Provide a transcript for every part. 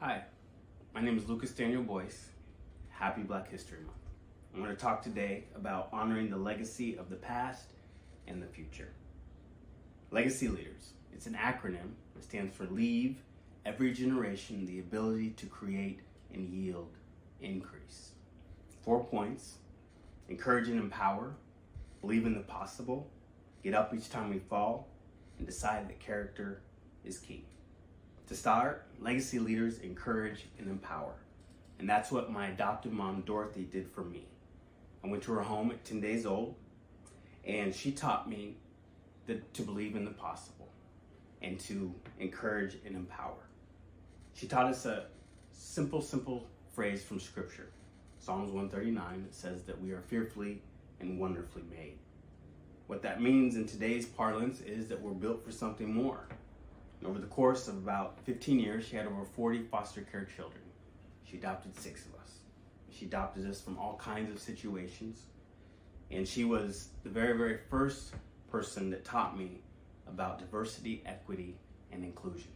Hi, my name is Lucas Daniel Boyce. Happy Black History Month. I'm going to talk today about honoring the legacy of the past and the future. Legacy Leaders. It's an acronym that stands for Leave Every Generation the Ability to Create and Yield Increase. 4 points: encourage and empower, believe in the possible, get up each time we fall, and decide that character is key. To start, legacy leaders encourage and empower. And that's what my adoptive mom, Dorothy, did for me. I went to her home at 10 days old, and she taught me to believe in the possible and to encourage and empower. She taught us a simple phrase from Scripture. Psalms 139, it says that we are fearfully and wonderfully made. What that means in today's parlance is that we're built for something more. And over the course of about 15 years, she had over 40 foster care children. She adopted 6 of us. She adopted us from all kinds of situations. And she was the very first person that taught me about diversity, equity, and inclusion.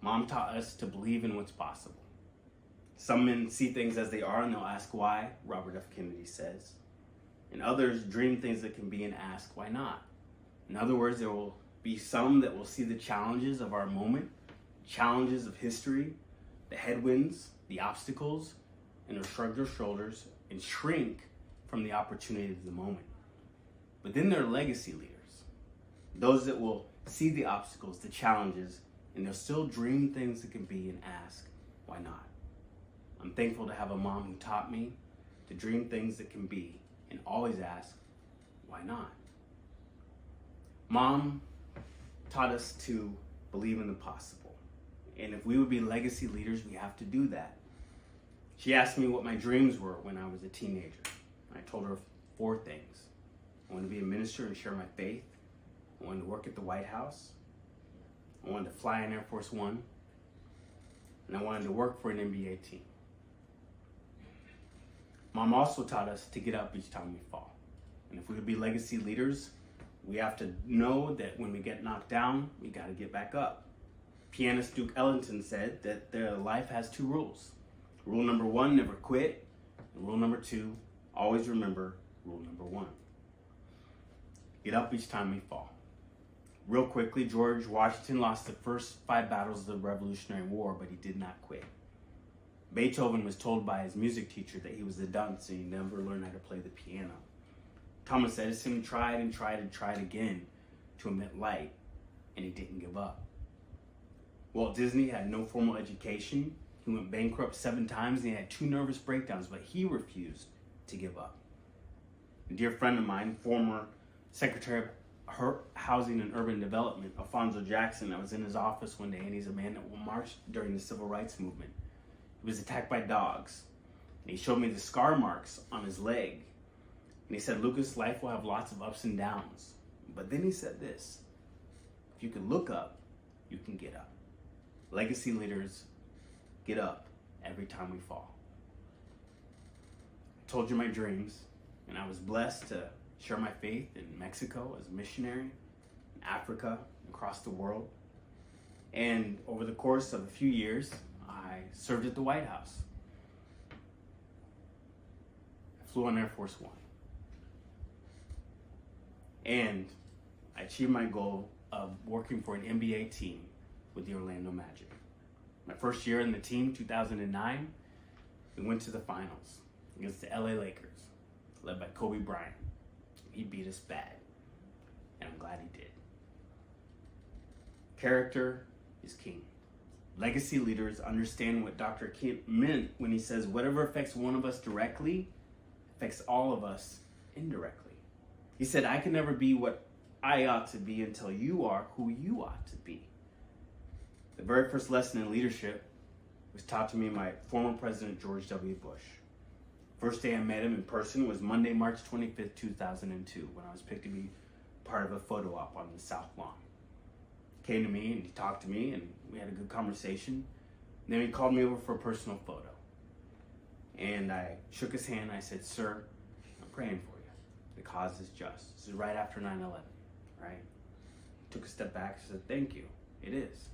Mom taught us to believe in what's possible. Some men see things as they are and they'll ask why, Robert F. Kennedy says. And others dream things that can be and ask why not. In other words, there will be some that will see the challenges of our moment, challenges of history, the headwinds, the obstacles, and will shrug their shoulders and shrink from the opportunity of the moment. But then there are legacy leaders, those that will see the obstacles, the challenges, and they'll still dream things that can be and ask why not. I'm thankful to have a mom who taught me to dream things that can be and always ask why not. Mom taught us to believe in the possible. And if we would be legacy leaders, we have to do that. She asked me what my dreams were when I was a teenager. I told her 4 things. I wanted to be a minister and share my faith. I wanted to work at the White House. I wanted to fly in Air Force One. And I wanted to work for an NBA team. Mom also taught us to get up each time we fall. And if we would be legacy leaders, we have to know that when we get knocked down, we got to get back up. Pianist Duke Ellington said that their life has 2 rules. Rule number 1, never quit. And rule number 2, always remember rule number 1. Get up each time we fall. Real quickly, George Washington lost the first 5 battles of the Revolutionary War, but he did not quit. Beethoven was told by his music teacher that he was a dunce and he never learned how to play the piano. Thomas Edison tried again to emit light, and he didn't give up. Walt Disney had no formal education. He went bankrupt 7 times and he had 2 nervous breakdowns, but he refused to give up. A dear friend of mine, former Secretary of Housing and Urban Development, Alphonso Jackson, I was in his office one day, and he's a man that marched during the Civil Rights Movement. He was attacked by dogs, and he showed me the scar marks on his leg. And he said, Lucas, life will have lots of ups and downs. But then he said this: if you can look up, you can get up. Legacy leaders get up every time we fall. I told you my dreams, and I was blessed to share my faith in Mexico as a missionary, in Africa, across the world. And over the course of a few years, I served at the White House. I flew on Air Force One. And I achieved my goal of working for an NBA team with the Orlando Magic. My first year in the team, 2009, we went to the finals against the LA Lakers, led by Kobe Bryant. He beat us bad, and I'm glad he did. Character is king. Legacy leaders understand what Dr. King meant when he says, whatever affects one of us directly affects all of us indirectly. He said, I can never be what I ought to be until you are who you ought to be. The very first lesson in leadership was taught to me by former President George W. Bush. First day I met him in person was Monday, March 25th, 2002, when I was picked to be part of a photo op on the South Lawn. He came to me and he talked to me and we had a good conversation. And then he called me over for a personal photo. And I shook his hand and I said, sir, I'm praying for you. The cause is just. This is right after 9/11, right? Took a step back and said, thank you. It is.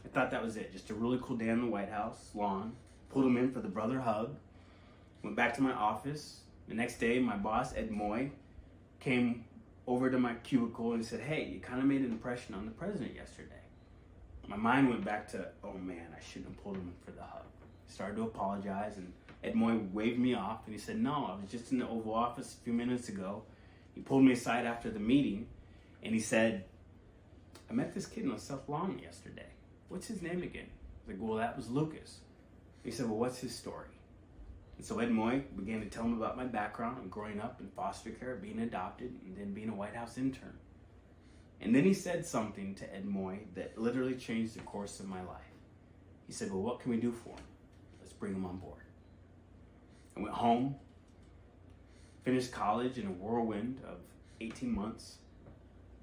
I thought that was it. Just a really cool day on the White House lawn. Pulled him in for the brother hug. Went back to my office. The next day, my boss, Ed Moy, came over to my cubicle and said, "Hey, you kind of made an impression on the president yesterday." My mind went back to, oh man, I shouldn't have pulled him in for the hug. I started to apologize, and Ed Moy waved me off, and he said, "No, I was just in the Oval Office a few minutes ago." He pulled me aside after the meeting, and he said, "I met this kid on the South Lawn yesterday. What's his name again?" I was like, "Well, that was Lucas." He said, "Well, what's his story?" And so Ed Moy began to tell him about my background of growing up in foster care, being adopted, and then being a White House intern. And then he said something to Ed Moy that literally changed the course of my life. He said, "Well, what can we do for him? Let's bring him on board." I went home, finished college in a whirlwind of 18 months,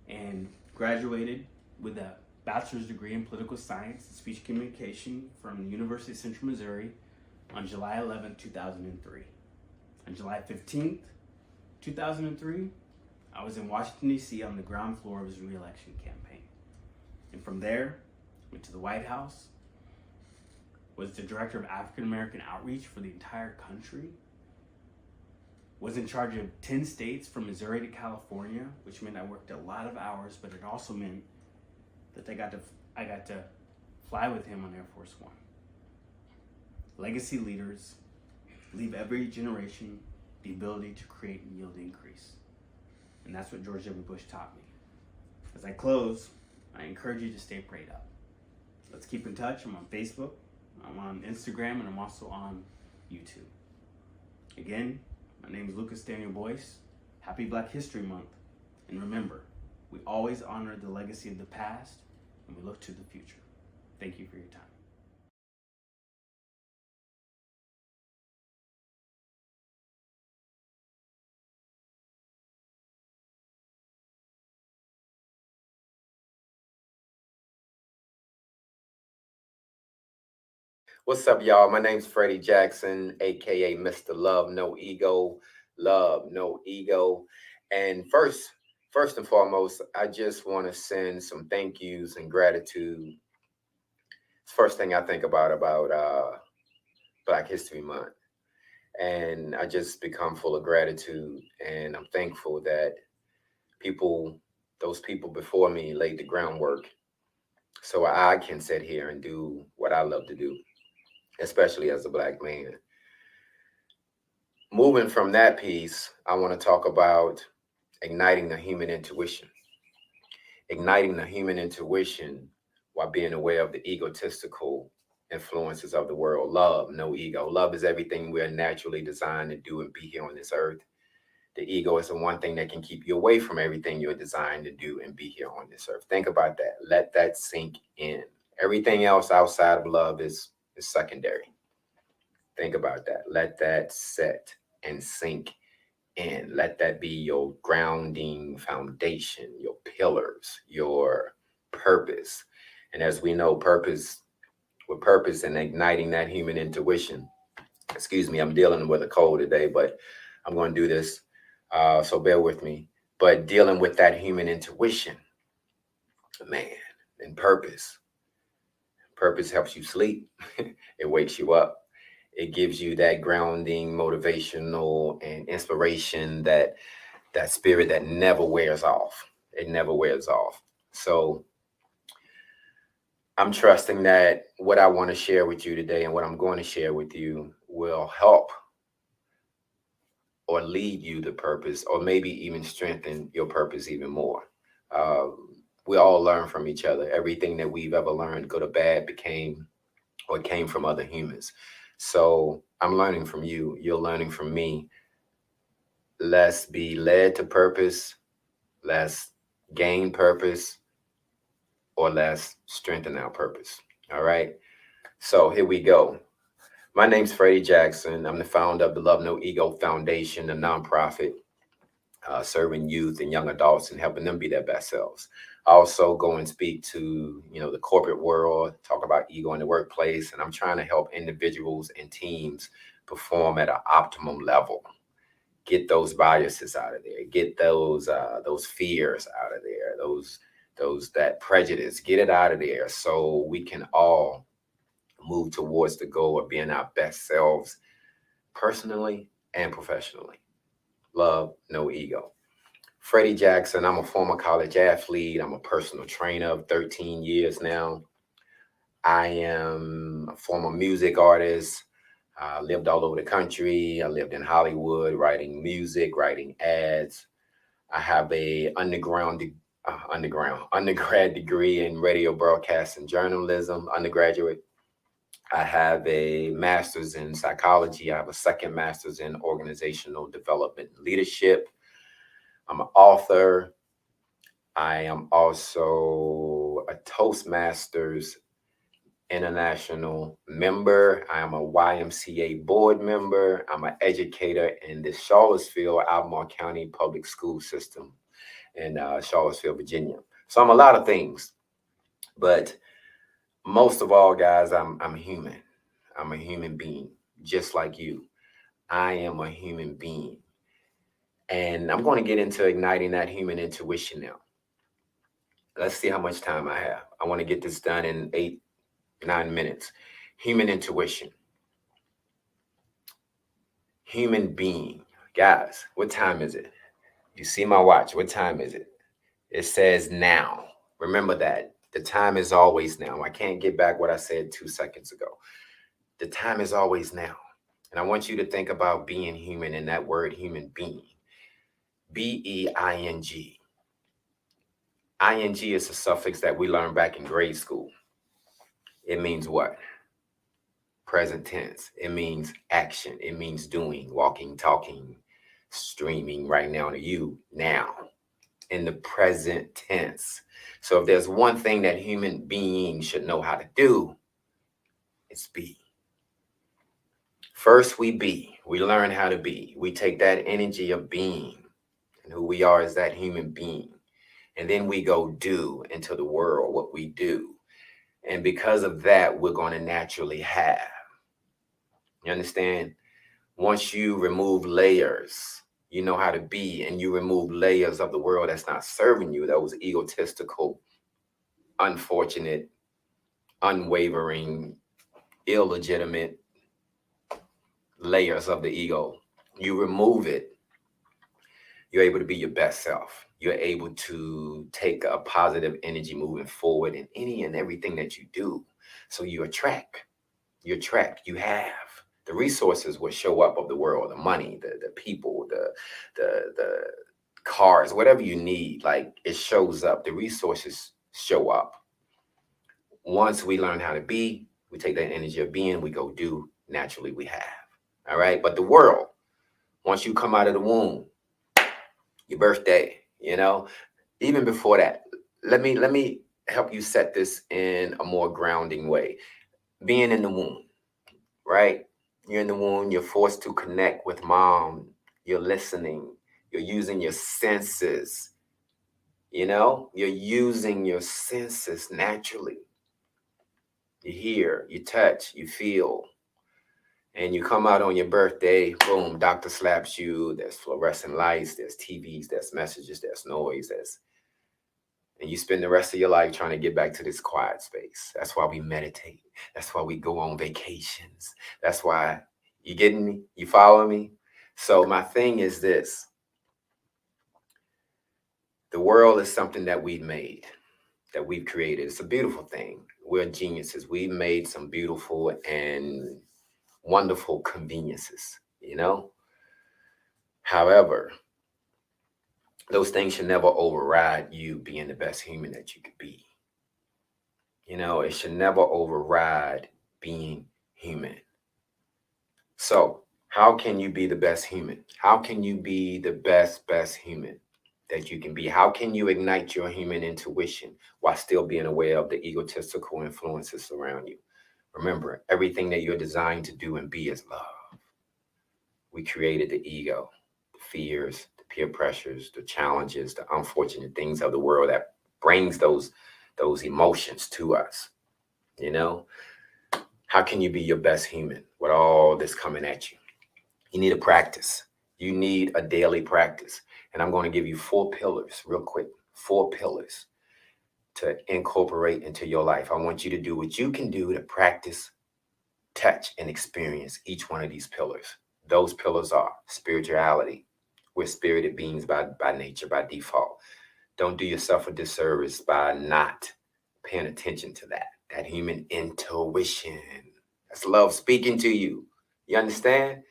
and graduated with a bachelor's degree in political science and speech communication from the University of Central Missouri on July 11, 2003. On July 15th, 2003, I was in Washington, D.C. on the ground floor of his re-election campaign. And from there, went to the White House, was the director of African American outreach for the entire country, was in charge of 10 states from Missouri to California, which meant I worked a lot of hours, but it also meant that I got to fly with him on Air Force One. Legacy leaders leave every generation the ability to create and yield increase. And that's what George W. Bush taught me. As I close, I encourage you to stay prayed up. Let's keep in touch. I'm on Facebook, I'm on Instagram, and I'm also on YouTube. Again, my name is Lucas Daniel Boyce. Happy Black History Month. And remember, we always honor the legacy of the past, and we look to the future. Thank you for your time. What's up, y'all? My name's Freddie Jackson, aka Mr. Love No Ego. Love No Ego. And first and foremost, I just want to send some thank yous and gratitude. It's the first thing I think about Black History Month. And I just become full of gratitude. And I'm thankful that those people before me laid the groundwork so I can sit here and do what I love to do, especially as a Black man. Moving from that piece, I want to talk about igniting the human intuition. Igniting the human intuition while being aware of the egotistical influences of the world. Love, no ego. Love is everything we're naturally designed to do and be here on this earth. The ego is the one thing that can keep you away from everything you're designed to do and be here on this earth. Think about that. Let that sink in. Everything else outside of love is secondary. Think about that. Let that set and sink in. Let that be your grounding foundation, your pillars, your purpose. And as we know, with purpose and igniting that human intuition. Excuse me, I'm dealing with a cold today, but I'm going to do this. So bear with me. But dealing with that human intuition, man, and purpose. Purpose helps you sleep. It wakes you up. It gives you that grounding, motivational, and inspiration, that spirit that never wears off. It never wears off. So I'm trusting that what I want to share with you today and what I'm going to share with you will help or lead you to purpose, or maybe even strengthen your purpose even more. We all learn from each other. Everything that we've ever learned, good or bad, came from other humans. So I'm learning from you. You're learning from me. Let's be led to purpose. Let's gain purpose, or let's strengthen our purpose. All right. So here we go. My name's Freddie Jackson. I'm the founder of the Love No Ego Foundation, a nonprofit serving youth and young adults and helping them be their best selves. I also go and speak to, the corporate world, talk about ego in the workplace, and I'm trying to help individuals and teams perform at an optimum level. Get those biases out of there. Get those fears out of there. Those that prejudice. Get it out of there so we can all move towards the goal of being our best selves, personally and professionally. Love, no ego. Freddie Jackson, I'm a former college athlete. I'm a personal trainer of 13 years now. I am a former music artist. I lived all over the country. I lived in Hollywood, writing music, writing ads. I have a undergrad degree in radio broadcast and journalism, undergraduate. I have a master's in psychology. I have a second master's in organizational development and leadership. I'm an author. I am also a Toastmasters International member. I am a YMCA board member. I'm an educator in the Charlottesville, Albemarle County Public School System in Charlottesville, Virginia. So I'm a lot of things, but most of all, guys, I'm human. I'm a human being, just like you. I am a human being. And I'm going to get into igniting that human intuition now. Let's see how much time I have. I want to get this done in 8-9 minutes. Human intuition. Human being. Guys, what time is it? You see my watch. What time is it? It says now. Remember that. The time is always now. I can't get back what I said 2 seconds ago. The time is always now. And I want you to think about being human and that word human being. B-E-I-N-G. I-N-G is a suffix that we learned back in grade school. It means what? Present tense. It means action. It means doing, walking, talking, streaming right now to you now in the present tense. So if there's one thing that human beings should know how to do, it's be. First we be. We learn how to be. We take that energy of being and who we are as that human being. And then we go do into the world what we do. And because of that, we're going to naturally have. You understand? Once you remove layers, you know how to be, and you remove layers of the world that's not serving you, those egotistical, unfortunate, unwavering, illegitimate layers of the ego. You remove it, you're able to be your best self. You're able to take a positive energy moving forward in any and everything that you do. So you attract, you have. The resources will show up of the world, the money, the people, the cars, whatever you need, like it shows up. The resources show up. Once we learn how to be, we take that energy of being, we go do, naturally we have. All right. But the world, once you come out of the womb, your birthday, you know, even before that, let me help you set this in a more grounding way. Being in the womb, right? You're in the womb, you're forced to connect with mom, you're listening, you're using your senses, you know, you're using your senses naturally. You hear, you touch, you feel, and you come out on your birthday, boom, doctor slaps you, there's fluorescent lights, there's TVs, there's messages, there's noise, and you spend the rest of your life trying to get back to this quiet space. That's why we meditate. That's why we go on vacations. That's why, you getting me? You follow me? So my thing is this. The world is something that we've made, that we've created. It's a beautiful thing. We're geniuses. We've made some beautiful and wonderful conveniences, you know? However, those things should never override you being the best human that you could be. You know, it should never override being human. So how can you be the best human? How can you be the best human that you can be? How can you ignite your human intuition while still being aware of the egotistical influences around you? Remember, everything that you're designed to do and be is love. We created the ego, the fears, the peer pressures, the challenges, the unfortunate things of the world that brings those emotions to us. You know, how can you be your best human with all this coming at you? You need a practice. You need a daily practice. And I'm going to give you 4 pillars real quick. 4 pillars to incorporate into your life. I want you to do what you can do to practice, touch, and experience each one of these pillars. Those pillars are spirituality. We're spirited beings by nature, by default. Don't do yourself a disservice by not paying attention to that human intuition. That's love speaking to you. You understand?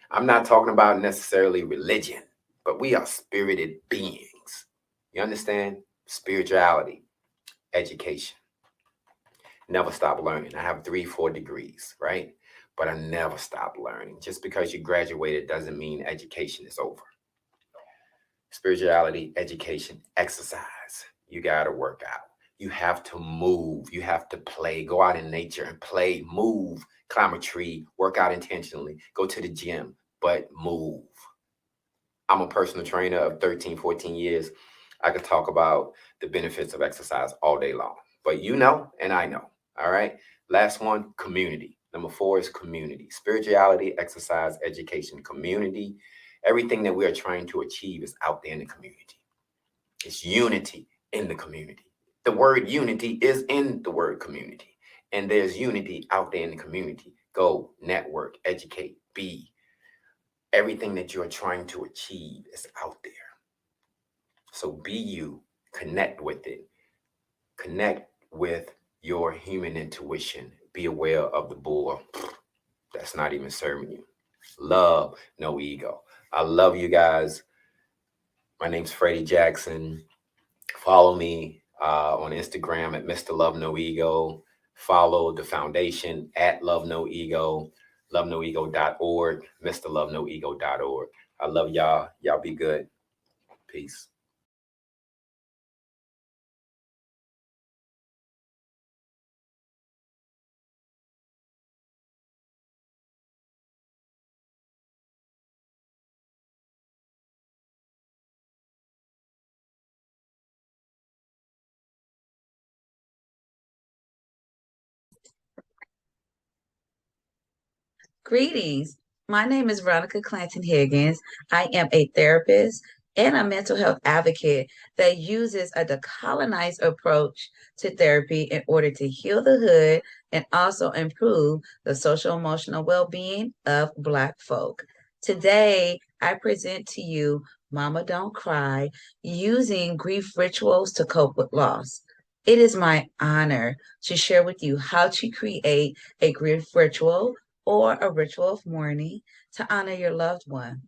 I'm not talking about necessarily religion, but we are spirited beings. You understand? Spirituality, education. Never stop learning. I have 3-4 degrees, right? But I never stop learning. Just because you graduated doesn't mean education is over. Spirituality, education, exercise. You got to work out. You have to move. You have to play. Go out in nature and play, move, climb a tree, work out intentionally, go to the gym, but move. I'm a personal trainer of 13, 14 years. I could talk about the benefits of exercise all day long, but you know, and I know. All right. Last one, community. Number 4 is community. Spirituality, exercise, education, community. Everything that we are trying to achieve is out there in the community. It's unity in the community. The word unity is in the word community. And there's unity out there in the community. Go, network, educate, be. Everything that you're trying to achieve is out there. So be you, connect with it. Connect with your human intuition. Be aware of the bull that's not even serving you. Love, no ego. I love you guys. My name's Freddie Jackson. Follow me on Instagram at Mr. Love No Ego. Follow the foundation at Love No Ego, lovenoego.org, MrLoveNoEgo.org. I love y'all. Y'all be good. Peace. Greetings. My name is Veronica ClantonHiggins. I am a therapist and a mental health advocate that uses a decolonized approach to therapy in order to heal the hood and also improve the social emotional well-being of Black folk. Today, I present to you Mama Don't Cry, using grief rituals to cope with loss. It is my honor to share with you how to create a grief ritual or a ritual of mourning to honor your loved one.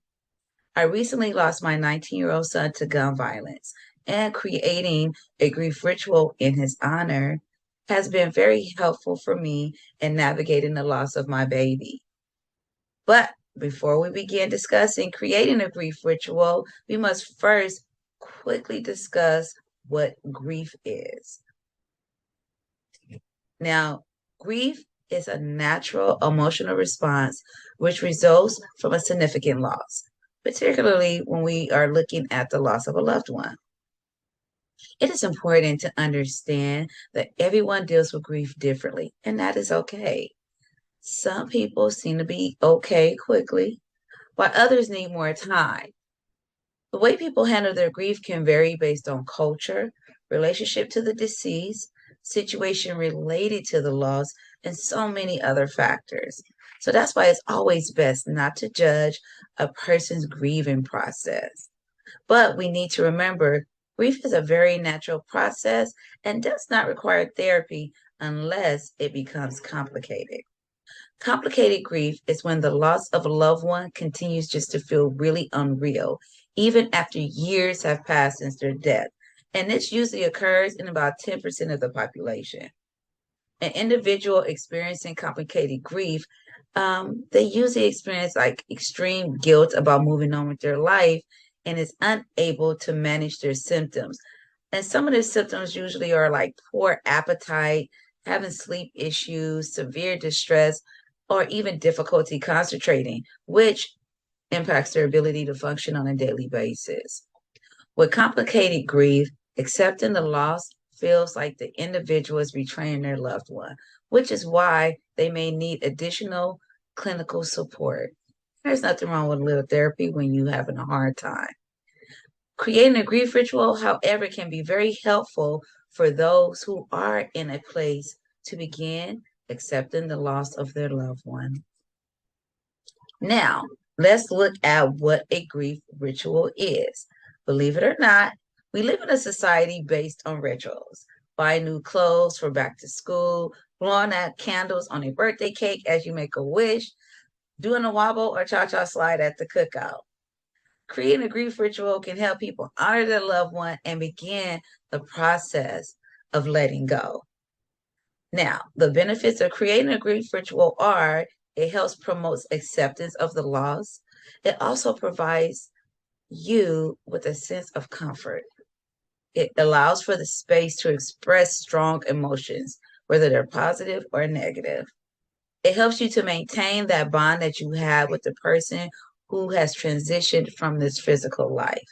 I recently lost my 19-year-old son to gun violence, and creating a grief ritual in his honor has been very helpful for me in navigating the loss of my baby. But before we begin discussing creating a grief ritual, we must first quickly discuss what grief is. Now, grief is a natural emotional response which results from a significant loss, particularly when we are looking at the loss of a loved one. It is important to understand that everyone deals with grief differently, and that is okay. Some people seem to be okay quickly, while others need more time. The way people handle their grief can vary based on culture, relationship to the deceased, situation related to the loss, and so many other factors. So that's why it's always best not to judge a person's grieving process. But we need to remember grief is a very natural process and does not require therapy unless it becomes complicated. Complicated grief is when the loss of a loved one continues just to feel really unreal, even after years have passed since their death. And this usually occurs in about 10% of the population. An individual experiencing complicated grief, they usually experience like extreme guilt about moving on with their life and is unable to manage their symptoms. And some of the symptoms usually are like poor appetite, having sleep issues, severe distress, or even difficulty concentrating, which impacts their ability to function on a daily basis. With complicated grief, accepting the loss feels like the individual is betraying their loved one, which is why they may need additional clinical support. There's nothing wrong with a little therapy when you're having a hard time. Creating a grief ritual, however, can be very helpful for those who are in a place to begin accepting the loss of their loved one. Now, let's look at what a grief ritual is. Believe it or not, we live in a society based on rituals. Buy new clothes for back to school, blowing out candles on a birthday cake as you make a wish, doing a wobble or cha-cha slide at the cookout. Creating a grief ritual can help people honor their loved one and begin the process of letting go. Now, the benefits of creating a grief ritual are it helps promote acceptance of the loss. It also provides you with a sense of comfort. It allows for the space to express strong emotions, whether they're positive or negative. It helps you to maintain that bond that you have with the person who has transitioned from this physical life.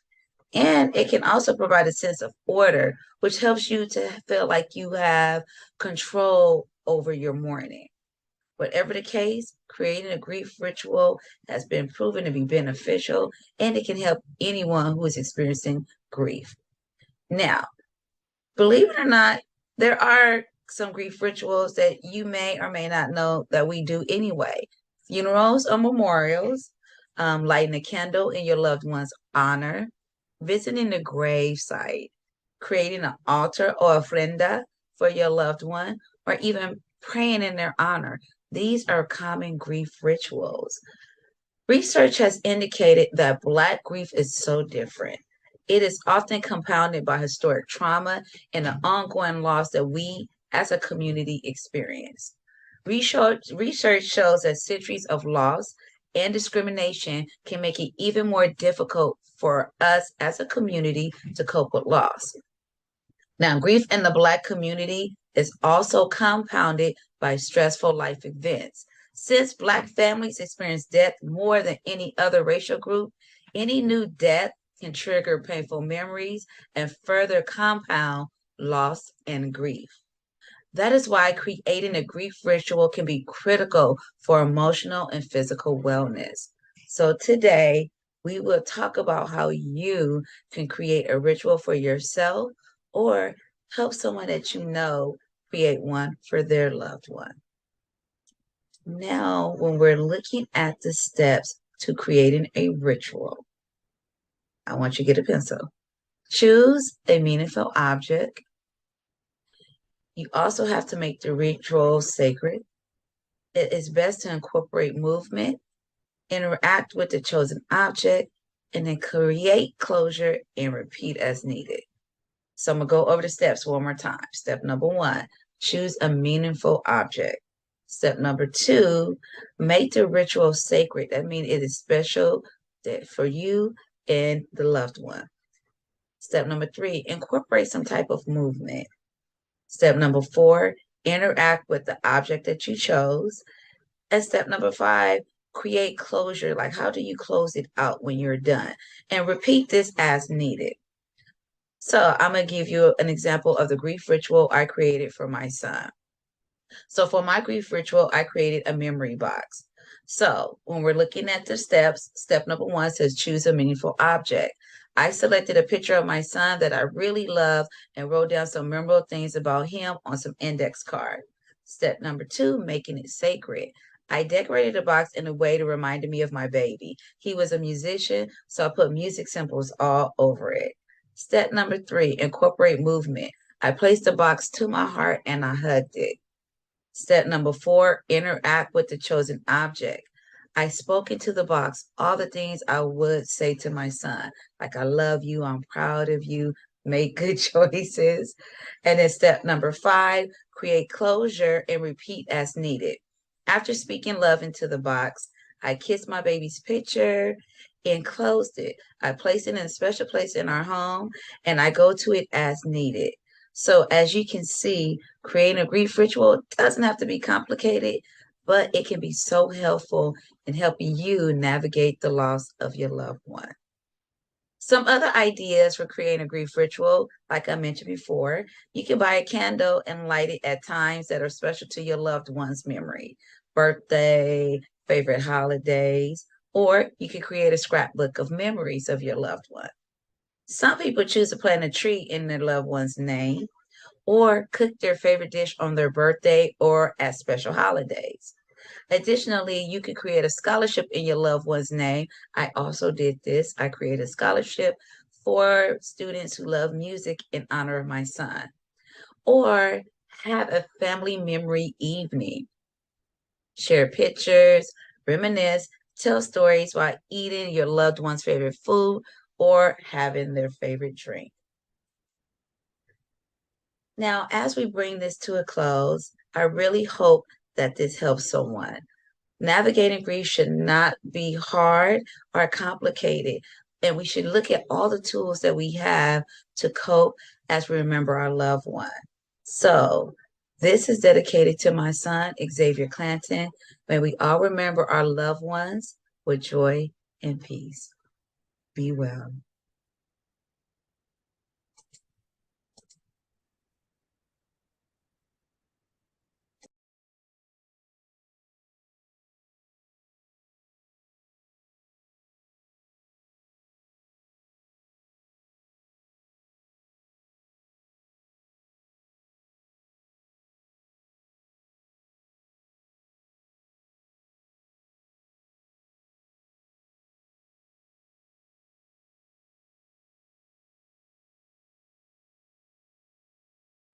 And it can also provide a sense of order, which helps you to feel like you have control over your mourning. Whatever the case, creating a grief ritual has been proven to be beneficial, and it can help anyone who is experiencing grief. Now, believe it or not, there are some grief rituals that you may or may not know that we do anyway. Funerals or memorials, lighting a candle in your loved one's honor, visiting the grave site, creating an altar or ofrenda for your loved one, or even praying in their honor. These are common grief rituals. Research has indicated that Black grief is so different. It is often compounded by historic trauma and the ongoing loss that we as a community experience. Research shows that centuries of loss and discrimination can make it even more difficult for us as a community to cope with loss. Now, grief in the Black community is also compounded by stressful life events. Since Black families experience death more than any other racial group, any new death can trigger painful memories and further compound loss and grief. That is why creating a grief ritual can be critical for emotional and physical wellness. So today, we will talk about how you can create a ritual for yourself or help someone that you know create one for their loved one. Now, when we're looking at the steps to creating a ritual, I want you to get a pencil. Choose a meaningful object. You also have to make the ritual sacred. It is best to incorporate movement, interact with the chosen object, and then create closure and repeat as needed. So I'm going to go over the steps one more time. Step number 1, choose a meaningful object. Step number 2, make the ritual sacred. That means it is special for you and the loved one. Step number 3, incorporate some type of movement. Step number 4, interact with the object that you chose. And step number 5, create closure. Like, how do you close it out when you're done? And repeat this as needed. So I'm going to give you an example of the grief ritual I created for my son. So for my grief ritual, I created a memory box. So when we're looking at the steps, step number 1 says choose a meaningful object. I selected a picture of my son that I really love and wrote down some memorable things about him on some index card. Step number 2, making it sacred. I decorated the box in a way to remind me of my baby. He was a musician, so I put music symbols all over it. Step number 3, incorporate movement. I placed the box to my heart and I hugged it. Step number 4, interact with the chosen object. I spoke into the box all the things I would say to my son, like I love you, I'm proud of you, make good choices. And then step number 5, create closure and repeat as needed. After speaking love into the box, I kissed my baby's picture and closed it. I placed it in a special place in our home and I go to it as needed. So as you can see, creating a grief ritual doesn't have to be complicated, but it can be so helpful in helping you navigate the loss of your loved one. Some other ideas for creating a grief ritual, like I mentioned before, you can buy a candle and light it at times that are special to your loved one's memory, birthday, favorite holidays, or you can create a scrapbook of memories of your loved one. Some people choose to plant a tree in their loved one's name, or cook their favorite dish on their birthday or at special holidays. Additionally, you could create a scholarship in your loved one's name. I also did this. I created a scholarship for students who love music in honor of my son. Or have a family memory evening. Share pictures, reminisce, tell stories while eating your loved one's favorite food or having their favorite drink. Now, as we bring this to a close, I really hope that this helps someone. Navigating grief should not be hard or complicated, and we should look at all the tools that we have to cope as we remember our loved one. So, this is dedicated to my son, Xavier Clanton. May we all remember our loved ones with joy and peace. Be well.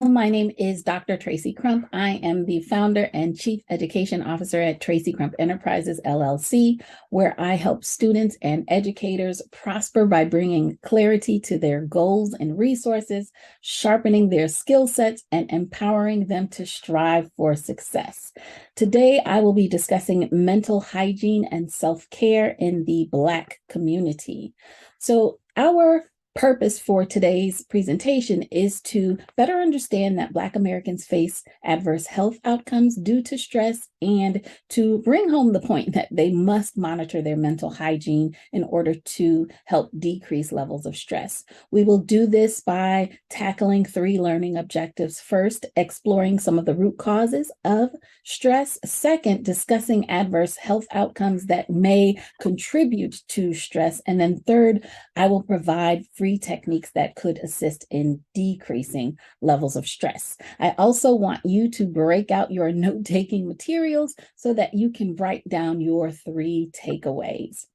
My name is Dr. Tracy Crump. I am the founder and chief education officer at Tracy Crump Enterprises, LLC, where I help students and educators prosper by bringing clarity to their goals and resources, sharpening their skill sets, and empowering them to strive for success. Today, I will be discussing mental hygiene and self-care in the Black community. So our purpose for today's presentation is to better understand that Black Americans face adverse health outcomes due to stress and to bring home the point that they must monitor their mental hygiene in order to help decrease levels of stress. We will do this by tackling 3 learning objectives. First, exploring some of the root causes of stress. Second, discussing adverse health outcomes that may contribute to stress. And then third, I will provide free techniques that could assist in decreasing levels of stress. I also want you to break out your note-taking materials so that you can write down your 3 takeaways.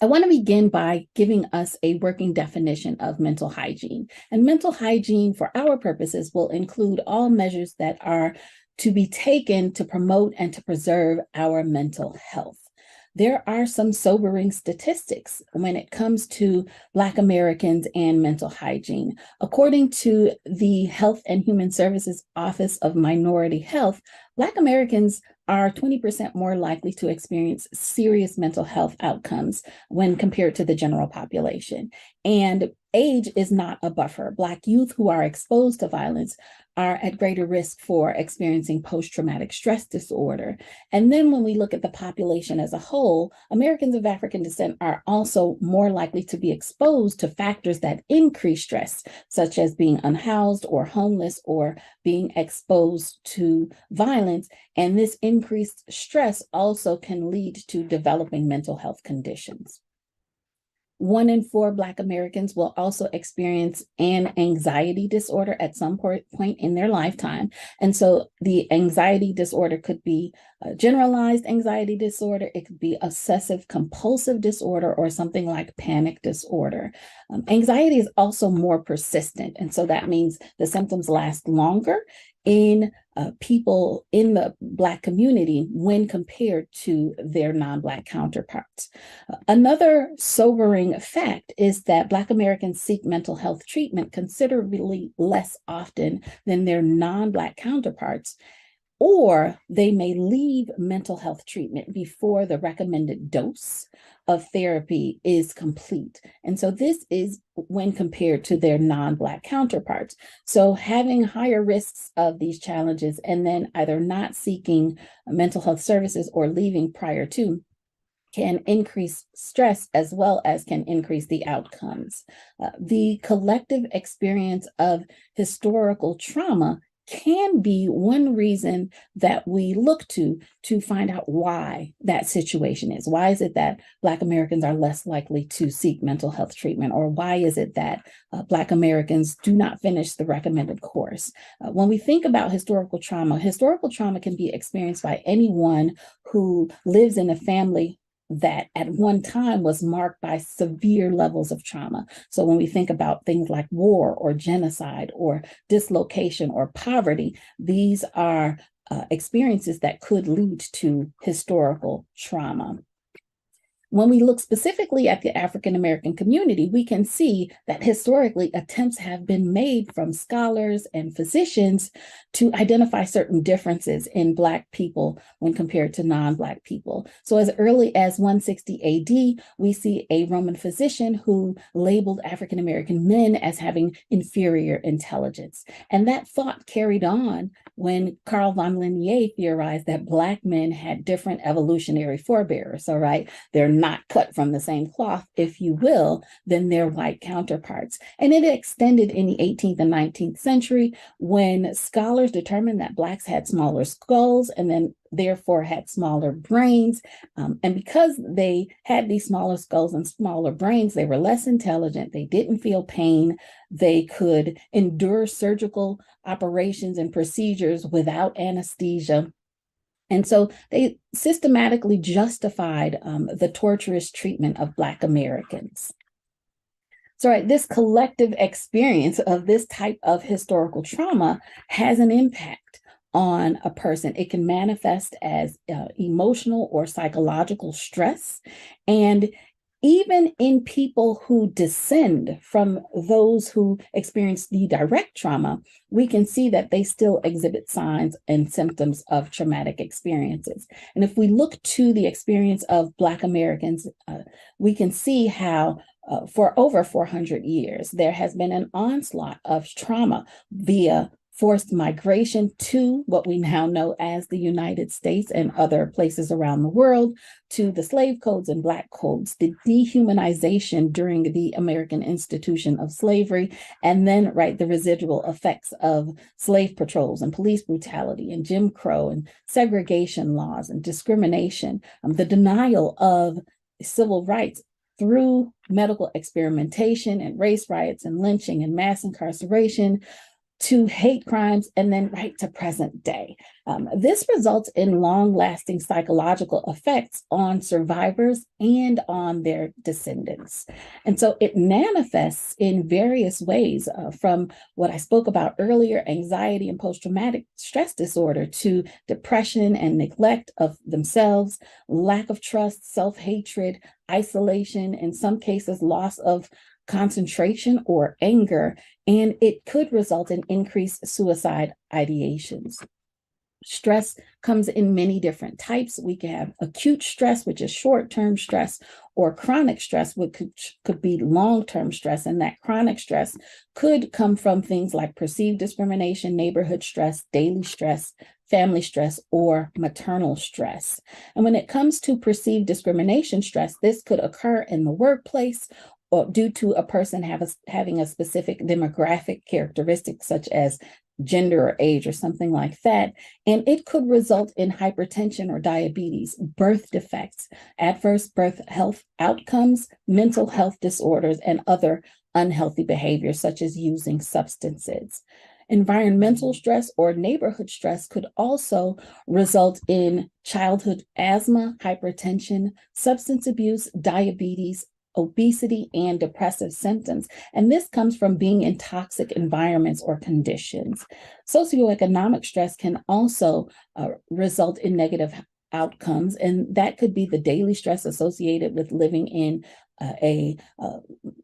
I want to begin by giving us a working definition of mental hygiene. And mental hygiene, for our purposes, will include all measures that are to be taken to promote and to preserve our mental health. There are some sobering statistics when it comes to Black Americans and mental hygiene. According to the Health and Human Services Office of Minority Health, Black Americans are 20% more likely to experience serious mental health outcomes when compared to the general population. And age is not a buffer. Black youth who are exposed to violence are at greater risk for experiencing post-traumatic stress disorder. And then when we look at the population as a whole, Americans of African descent are also more likely to be exposed to factors that increase stress, such as being unhoused or homeless or being exposed to violence. And this increased stress also can lead to developing mental health conditions. 1 in 4 Black Americans will also experience an anxiety disorder at some point in their lifetime. And so the anxiety disorder could be a generalized anxiety disorder, it could be obsessive compulsive disorder, or something like panic disorder. Anxiety is also more persistent. And so that means the symptoms last longer in people in the Black community when compared to their non-Black counterparts. Another sobering fact is that Black Americans seek mental health treatment considerably less often than their non-Black counterparts, or they may leave mental health treatment before the recommended dose of therapy is complete. And so this is when compared to their non-Black counterparts. So having higher risks of these challenges and then either not seeking mental health services or leaving prior to can increase stress as well as can increase the outcomes. The collective experience of historical trauma can be one reason that we look to find out why that situation is. Why is it that Black Americans are less likely to seek mental health treatment? Or why is it that Black Americans do not finish the recommended course? When we think about historical trauma can be experienced by anyone who lives in a family that at one time was marked by severe levels of trauma. So when we think about things like war or genocide or dislocation or poverty, these are experiences that could lead to historical trauma. When we look specifically at the African American community, we can see that historically attempts have been made from scholars and physicians to identify certain differences in Black people when compared to non-Black people. So as early as 160 AD, we see a Roman physician who labeled African American men as having inferior intelligence. And that thought carried on when Carl von Linné theorized that Black men had different evolutionary forebears. All right, they're not cut from the same cloth, if you will, than their white counterparts. And it extended in the 18th and 19th century when scholars determined that Blacks had smaller skulls and then therefore had smaller brains. And because they had these smaller skulls and smaller brains, they were less intelligent, they didn't feel pain, they could endure surgical operations and procedures without anesthesia. And so they systematically justified the torturous treatment of Black Americans. So this collective experience of this type of historical trauma has an impact on a person. It can manifest as emotional or psychological stress. And even in people who descend from those who experience the direct trauma, we can see that they still exhibit signs and symptoms of traumatic experiences. And if we look to the experience of Black Americans, we can see how for over 400 years, there has been an onslaught of trauma via forced migration to what we now know as the United States and other places around the world, to the slave codes and Black codes, the dehumanization during the American institution of slavery, and then, the residual effects of slave patrols and police brutality and Jim Crow and segregation laws and discrimination, the denial of civil rights through medical experimentation and race riots and lynching and mass incarceration, to hate crimes, and then to present day. This results in long-lasting psychological effects on survivors and on their descendants. And so it manifests in various ways, from what I spoke about earlier, anxiety and post-traumatic stress disorder, to depression and neglect of themselves, lack of trust, self-hatred, isolation, in some cases, loss of concentration or anger, and it could result in increased suicide ideations. Stress comes in many different types. We can have acute stress, which is short-term stress, or chronic stress, which could be long-term stress. And that chronic stress could come from things like perceived discrimination, neighborhood stress, daily stress, family stress, or maternal stress. And when it comes to perceived discrimination stress, this could occur in the workplace, or due to a person having a specific demographic characteristic, such as gender or age or something like that. And it could result in hypertension or diabetes, birth defects, adverse birth health outcomes, mental health disorders, and other unhealthy behaviors, such as using substances. Environmental stress or neighborhood stress could also result in childhood asthma, hypertension, substance abuse, diabetes, obesity, and depressive symptoms. And this comes from being in toxic environments or conditions. Socioeconomic stress can also result in negative outcomes, and that could be the daily stress associated with living in a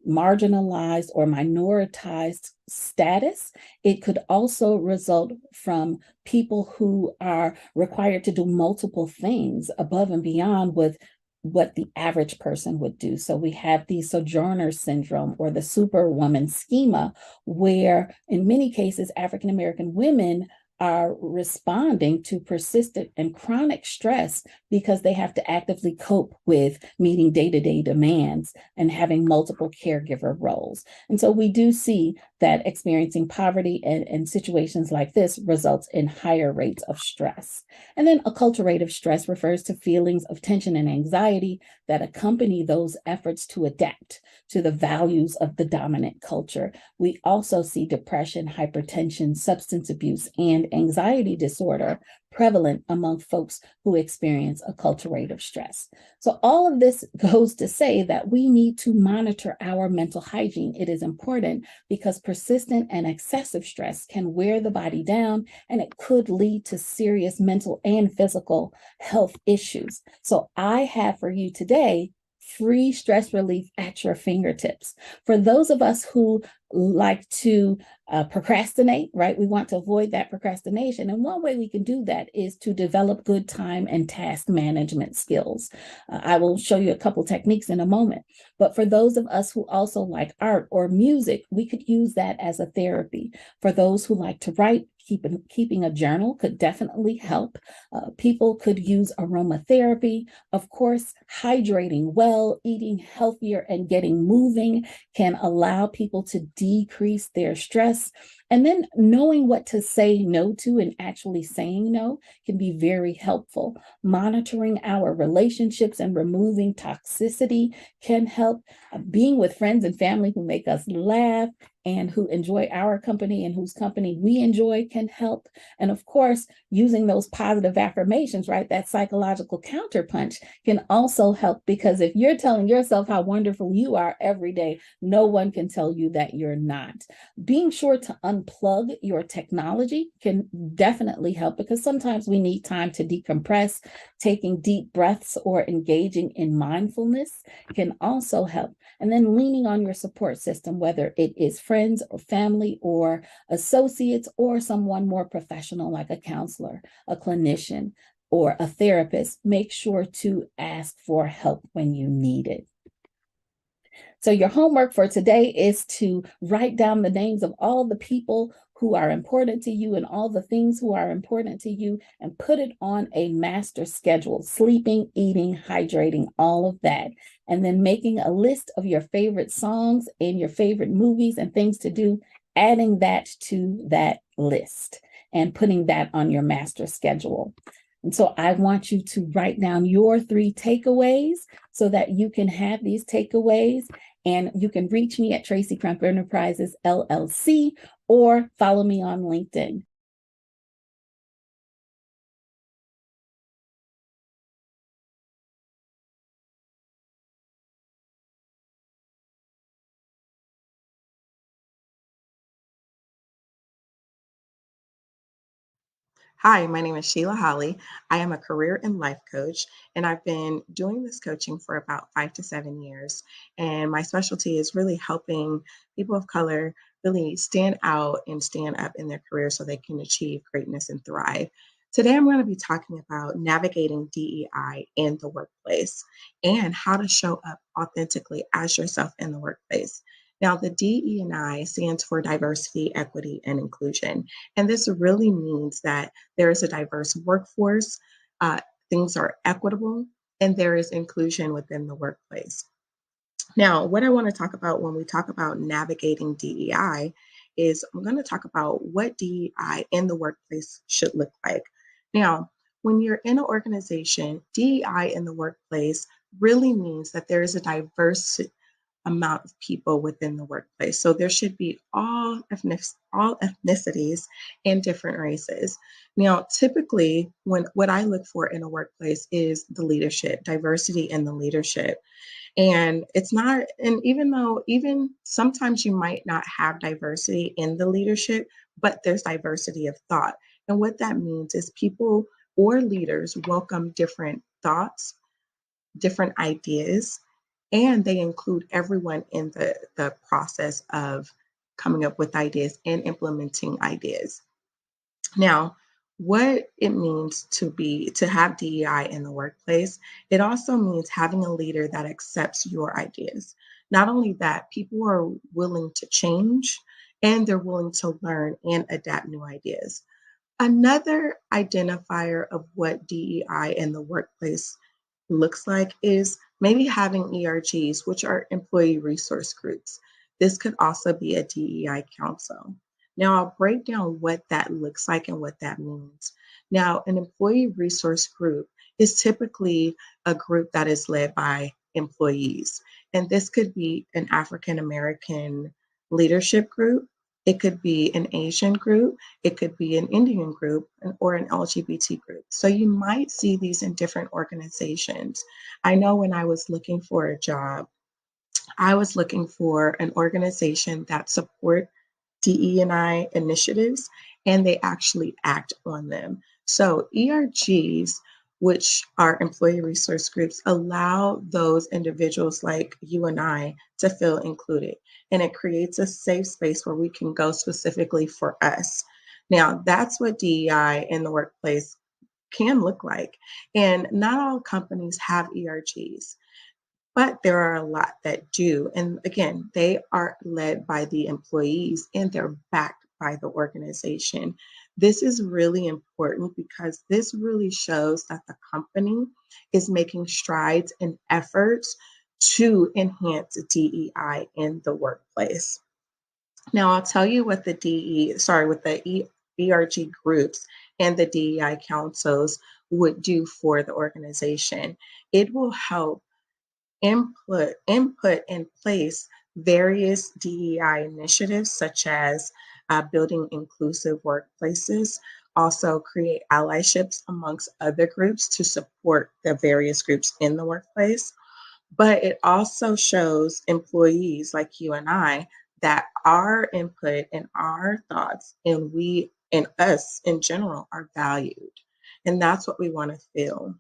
marginalized or minoritized status. It could also result from people who are required to do multiple things above and beyond with what the average person would do. So we have the sojourner syndrome or the superwoman schema, where in many cases, African American women are responding to persistent and chronic stress because they have to actively cope with meeting day-to-day demands and having multiple caregiver roles. And so we do see that experiencing poverty and situations like this results in higher rates of stress. And then acculturative stress refers to feelings of tension and anxiety that accompany those efforts to adapt to the values of the dominant culture. We also see depression, hypertension, substance abuse, and anxiety disorder prevalent among folks who experience acculturative stress. So all of this goes to say that we need to monitor our mental hygiene. It is important because persistent and excessive stress can wear the body down, and it could lead to serious mental and physical health issues. So I have for you today free stress relief at your fingertips. For those of us who like to procrastinate, right? We want to avoid that procrastination. And one way we can do that is to develop good time and task management skills. I will show you a couple techniques in a moment. But for those of us who also like art or music, we could use that as a therapy. For those who like to write, keeping a journal could definitely help. People could use aromatherapy. Of course, hydrating well, eating healthier, and getting moving can allow people to decrease their stress. And then knowing what to say no to and actually saying no can be very helpful. Monitoring our relationships and removing toxicity can help. Being with friends and family who make us laugh and who enjoy our company and whose company we enjoy can help. And of course, using those positive affirmations, right? That psychological counterpunch can also help, because if you're telling yourself how wonderful you are every day, no one can tell you that you're not. Being sure to unplug your technology can definitely help, because sometimes we need time to decompress. Taking deep breaths or engaging in mindfulness can also help. And then leaning on your support system, whether it is friends or family or associates or someone more professional like a counselor, a clinician, or a therapist. Make sure to ask for help when you need it. So your homework for today is to write down the names of all the people who are important to you and all the things who are important to you, and put it on a master schedule: sleeping, eating, hydrating, all of that. And then making a list of your favorite songs and your favorite movies and things to do, adding that to that list and putting that on your master schedule. And so I want you to write down your 3 takeaways so that you can have these takeaways. And you can reach me at Tracy Crump Enterprises, LLC, or follow me on LinkedIn. Hi, my name is Sheila Holley. I am a career and life coach, and I've been doing this coaching for about 5 to 7 years. And my specialty is really helping people of color really stand out and stand up in their career so they can achieve greatness and thrive. Today, I'm going to be talking about navigating DEI in the workplace and how to show up authentically as yourself in the workplace. Now, the DE&I stands for diversity, equity, and inclusion. And this really means that there is a diverse workforce, uh, things are equitable, and there is inclusion within the workplace. Now, what I want to talk about when we talk about navigating DEI is I'm going to talk about what DEI in the workplace should look like. Now, when you're in an organization, DEI in the workplace really means that there is a diverse amount of people within the workplace. So there should be all ethnicities and different races. Now, typically, what I look for in a workplace is the leadership, diversity in the leadership. And it's not, and even sometimes you might not have diversity in the leadership, but there's diversity of thought. And what that means is people or leaders welcome different thoughts, different ideas, and they include everyone in the process of coming up with ideas and implementing ideas. Now, what it means to have DEI in the workplace, it also means having a leader that accepts your ideas. Not only that, people are willing to change and they're willing to learn and adapt new ideas. Another identifier of what DEI in the workplace looks like is maybe having ERGs, which are employee resource groups. This could also be a DEI council. Now, I'll break down what that looks like and what that means. Now, an employee resource group is typically a group that is led by employees. And this could be an African American leadership group. It could be an Asian group. It could be an Indian group or an LGBT group. So you might see these in different organizations. I know when I was looking for a job, I was looking for an organization that support DE&I initiatives, and they actually act on them. So ERGs, which are employee resource groups, allow those individuals like you and I to feel included. And it creates a safe space where we can go specifically for us. Now, that's what DEI in the workplace can look like. And not all companies have ERGs. But there are a lot that do. And again, they are led by the employees and they're backed by the organization. This is really important because this really shows that the company is making strides and efforts to enhance DEI in the workplace. Now, I'll tell you what the ERG groups and the DEI councils would do for the organization. It will help input in place various DEI initiatives such as building inclusive workplaces, also create allyships amongst other groups to support the various groups in the workplace. But it also shows employees like you and I that our input and our thoughts and we and us in general are valued. And that's what we want to feel.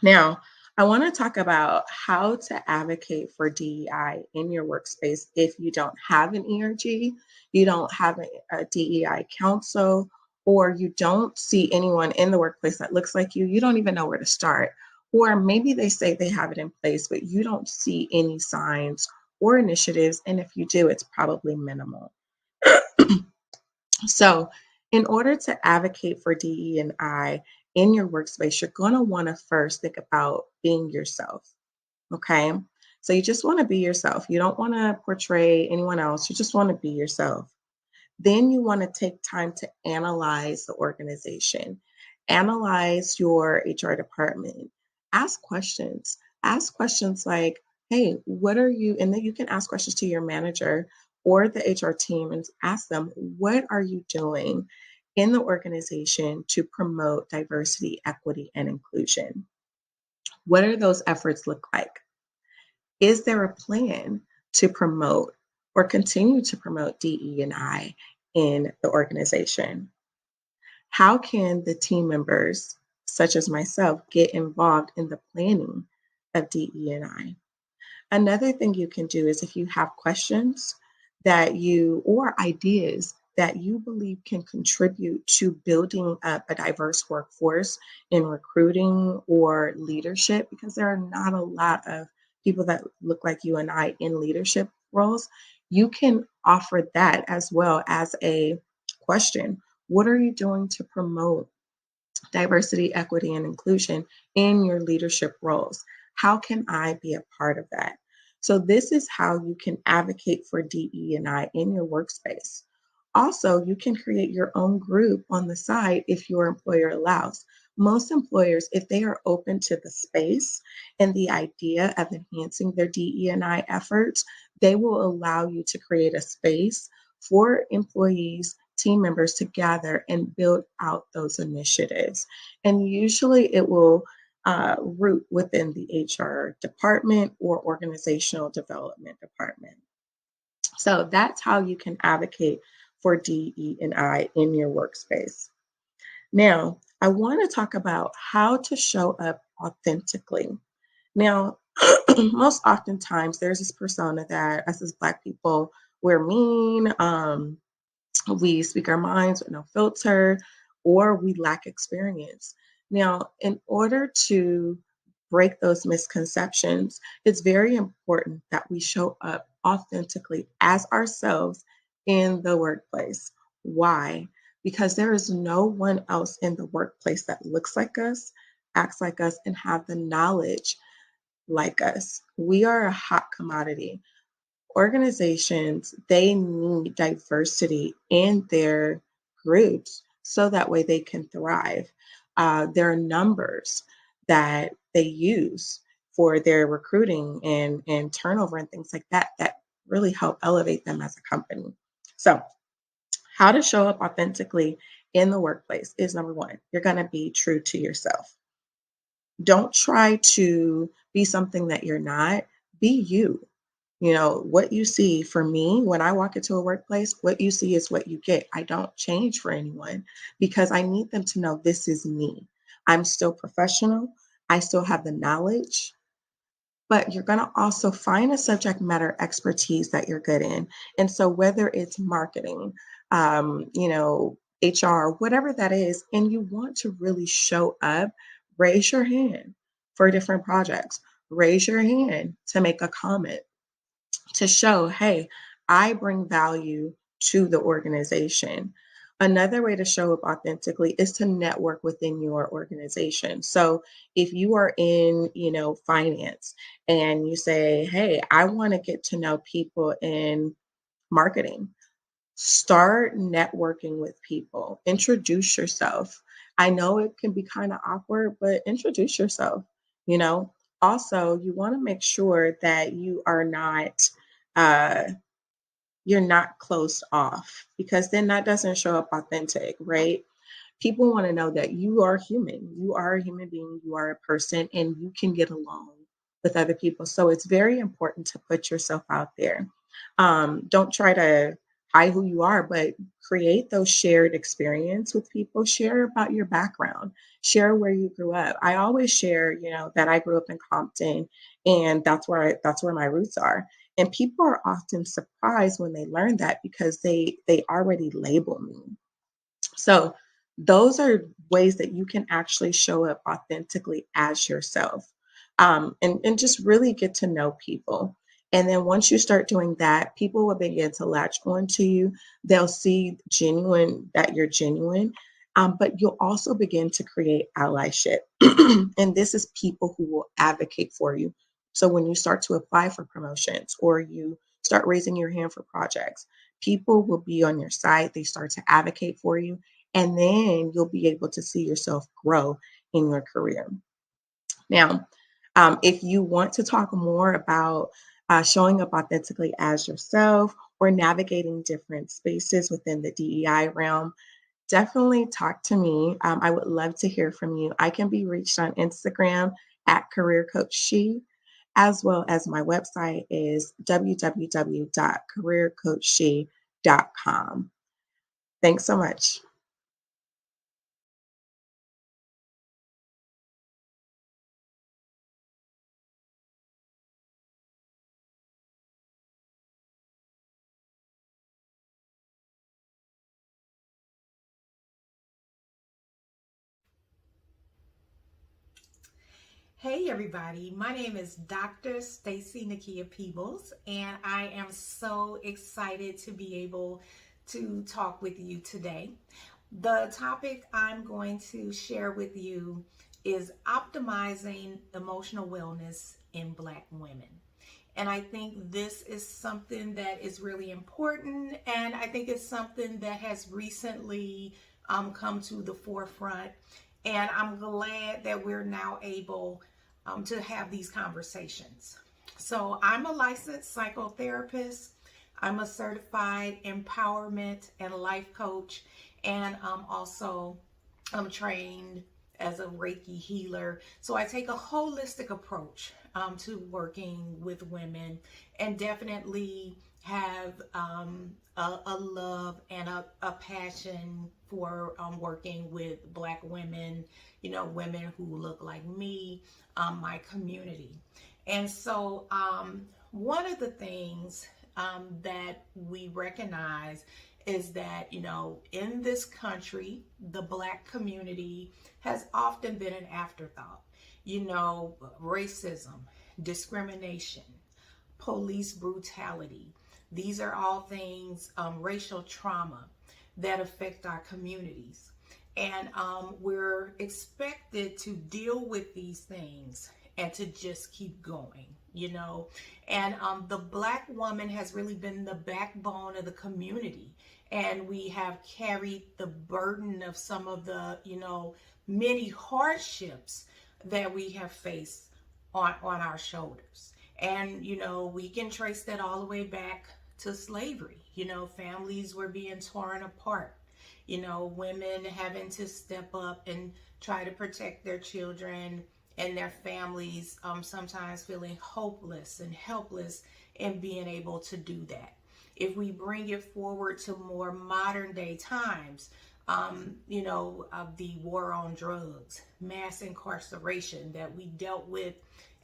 Now, I want to talk about how to advocate for DEI in your workspace if you don't have an ERG, you don't have a DEI council, or you don't see anyone in the workplace that looks like you don't even know where to start. Or maybe they say they have it in place, but you don't see any signs or initiatives. And if you do, it's probably minimal. So, in order to advocate for DE&I in your workspace, you're going to want to first think about being yourself. Okay. So, you just want to be yourself. You don't want to portray anyone else. You just want to be yourself. Then you want to take time to analyze the organization, analyze your HR department, ask questions. Ask questions like, hey, what are you? And then you can ask questions to your manager or the HR team and ask them, what are you doing in the organization to promote diversity, equity, and inclusion? What do those efforts look like? Is there a plan to promote or continue to promote DE&I in the organization? How can the team members, such as myself, get involved in the planning of DE&I? Another thing you can do is if you have questions or ideas that you believe can contribute to building up a diverse workforce in recruiting or leadership, because there are not a lot of people that look like you and I in leadership roles, you can offer that as well as a question. What are you doing to promote diversity, equity, and inclusion in your leadership roles? How can I be a part of that? So this is how you can advocate for DE&I in your workspace. Also, you can create your own group on the side if your employer allows. Most employers, if they are open to the space and the idea of enhancing their DE&I efforts, they will allow you to create a space for employees, team members to gather and build out those initiatives. And usually it will root within the HR department or organizational development department. So that's how you can advocate for DE&I in your workspace. Now, I want to talk about how to show up authentically. Now, most oftentimes there's this persona that us as Black people, we're mean, we speak our minds with no filter, or we lack experience. Now, in order to break those misconceptions, it's very important that we show up authentically as ourselves in the workplace. Why? because there is no one else in the workplace that looks like us, acts like us, and have the knowledge like us. We are a hot commodity. Organizations, they need diversity in their groups so that way they can thrive. There are numbers that they use for their recruiting and turnover and things like that that really help elevate them as a company. So, how to show up authentically in the workplace is number one, you're going to be true to yourself. Don't try to be something that you're not, be you. You know, what you see for me when I walk into a workplace, what you see is what you get. I don't change for anyone because I need them to know this is me. I'm still professional. I still have the knowledge, but you're going to also find a subject matter expertise that you're good in. And so whether it's marketing, HR, whatever that is, and you want to really show up, raise your hand for different projects. Raise your hand to make a comment to show, hey, I bring value to the organization. Another way to show up authentically is to network within your organization. So if you are in, finance and you say, hey, I want to get to know people in marketing, start networking with people, introduce yourself. I know it can be kind of awkward, but introduce yourself, you know. Also, you want to make sure that uh, you're not closed off because then that doesn't show up authentic, right? People want to know that you are human. You are a human being, you are a person, and you can get along with other people. So it's very important to put yourself out there. Don't try to hide who you are, but create those shared experience with people. Share about your background. Share where you grew up. I always share, that I grew up in Compton, and that's where my roots are. And people are often surprised when they learn that because they already label me. So those are ways that you can actually show up authentically as yourself, and just really get to know people. And then once you start doing that, people will begin to latch onto you. They'll see that you're genuine, but you'll also begin to create allyship. And this is people who will advocate for you. So when you start to apply for promotions or you start raising your hand for projects, people will be on your side. They start to advocate for you, and then you'll be able to see yourself grow in your career. Now, if you want to talk more about showing up authentically as yourself or navigating different spaces within the DEI realm, definitely talk to me. I would love to hear from you. I can be reached on Instagram at Career Coach She, as well as my website is www.careercoachshe.com. Thanks so much. Hey everybody, my name is Dr. Stacy Nakia Peebles, and I am so excited to be able to talk with you today. The topic I'm going to share with you is optimizing emotional wellness in Black women. And I think this is something that is really important, and I think it's something that has recently come to the forefront. And I'm glad that we're now able to have these conversations. So I'm a licensed psychotherapist. I'm a certified empowerment and life coach, and I'm trained as a Reiki healer. So I take a holistic approach to working with women, and definitely have a love and a passion for working with Black women, women who look like me, my community. And so one of the things that we recognize is that, in this country, the Black community has often been an afterthought. Racism, discrimination, police brutality. These are all things, racial trauma. that affect our communities. And we're expected to deal with these things and to just keep going, you know. And the Black woman has really been the backbone of the community. And we have carried the burden of some of the, you know, many hardships that we have faced on our shoulders. And, you know, we can trace that all the way back to slavery. You know, families were being torn apart. You know, women having to step up and try to protect their children and their families, sometimes feeling hopeless and helpless in being able to do that. If we bring it forward to more modern day times, you know, the war on drugs, mass incarceration that we dealt with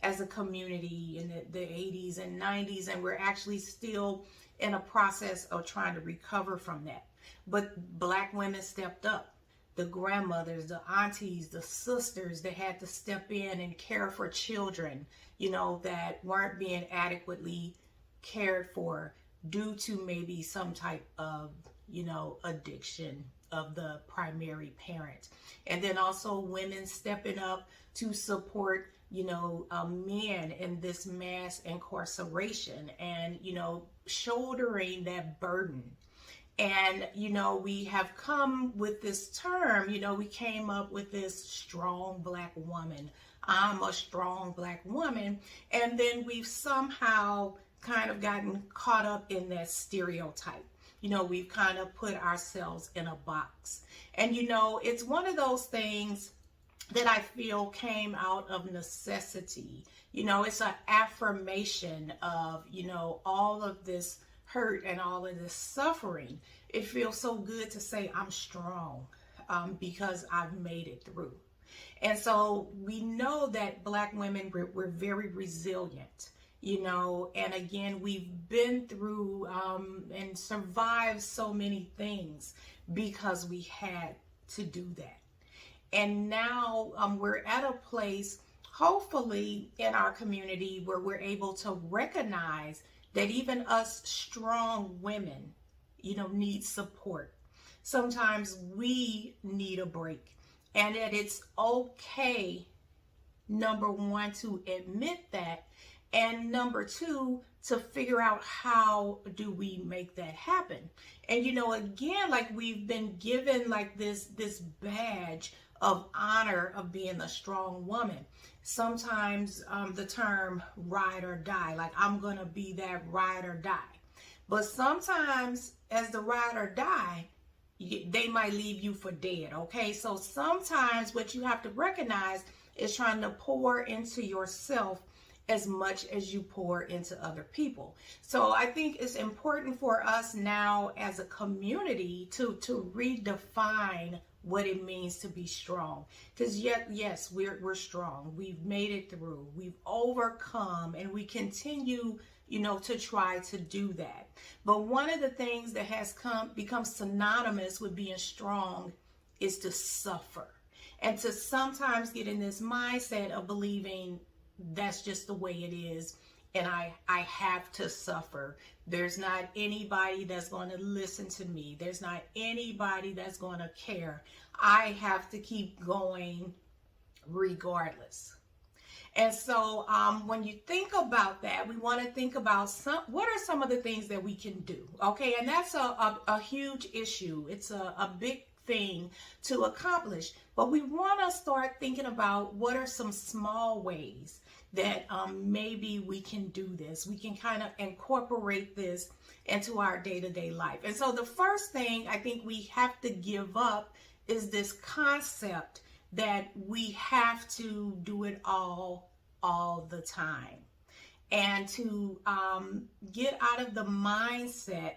as a community in the 80s and 90s, and we're actually still in a process of trying to recover from that. But Black women stepped up. The grandmothers, the aunties, the sisters that had to step in and care for children, you know, that weren't being adequately cared for due to maybe some type of, you know, addiction of the primary parent. And then also women stepping up to support, you know, men in this mass incarceration and, you know, shouldering that burden. And, you know, we have come with this term, you know, we came up with this strong Black woman. I'm a strong Black woman. And then we've somehow kind of gotten caught up in that stereotype. You know, we've kind of put ourselves in a box. And, you know, it's one of those things that I feel came out of necessity. You know, it's an affirmation of, you know, all of this hurt and all of this suffering. It feels so good to say I'm strong because I've made it through. And so we know that Black women, we're very resilient, you know, and again, we've been through and survived so many things because we had to do that. And now we're at a place, hopefully in our community, where we're able to recognize that even us strong women, you know, need support. Sometimes we need a break, and that it's okay, number one, to admit that, and number two, to figure out how do we make that happen. And, you know, again, like we've been given like this badge of honor of being a strong woman. Sometimes the term ride or die, like I'm gonna be that ride or die. But sometimes as the ride or die, they might leave you for dead, okay? So sometimes what you have to recognize is trying to pour into yourself as much as you pour into other people. So I think it's important for us now as a community to redefine what it means to be strong. Because yes, we're strong. We've made it through. We've overcome, and we continue, you know, to try to do that. But one of the things that has become synonymous with being strong is to suffer, and to sometimes get in this mindset of believing that's just the way it is, and I have to suffer. There's not anybody that's going to listen to me. There's not anybody that's going to care. I have to keep going regardless. And so when you think about that, we want to think about what are some of the things that we can do, okay? And that's a huge issue. It's a big thing to accomplish, but we want to start thinking about what are some small ways that maybe we can do this. We can kind of incorporate this into our day-to-day life. And so the first thing I think we have to give up is this concept that we have to do it all the time, and to get out of the mindset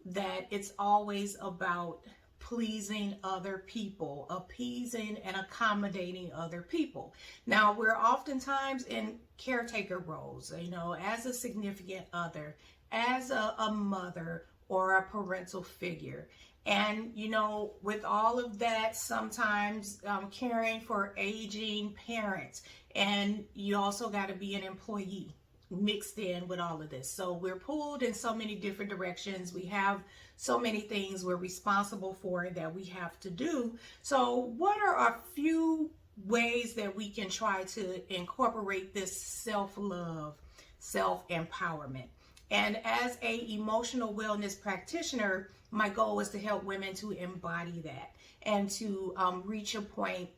that it's always about pleasing other people, appeasing and accommodating other people. Now, we're oftentimes in caretaker roles, you know, as a significant other, as a mother or a parental figure. And, you know, with all of that, sometimes caring for aging parents, and you also got to be an employee. mixed in with all of this. So we're pulled in so many different directions. We have so many things we're responsible for that we have to do. So what are a few ways that we can try to incorporate this self-love, self-empowerment? And as a emotional wellness practitioner, my goal is to help women to embody that and to reach a point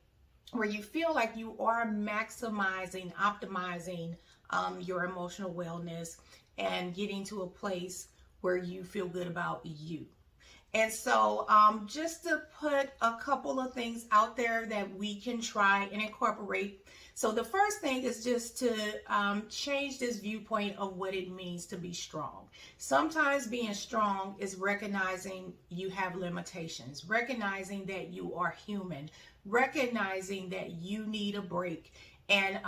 where you feel like you are maximizing, optimizing your emotional wellness and getting to a place where you feel good about you. And so just to put a couple of things out there that we can try and incorporate. So the first thing is just to change this viewpoint of what it means to be strong. Sometimes being strong is recognizing you have limitations, recognizing that you are human, recognizing that you need a break. And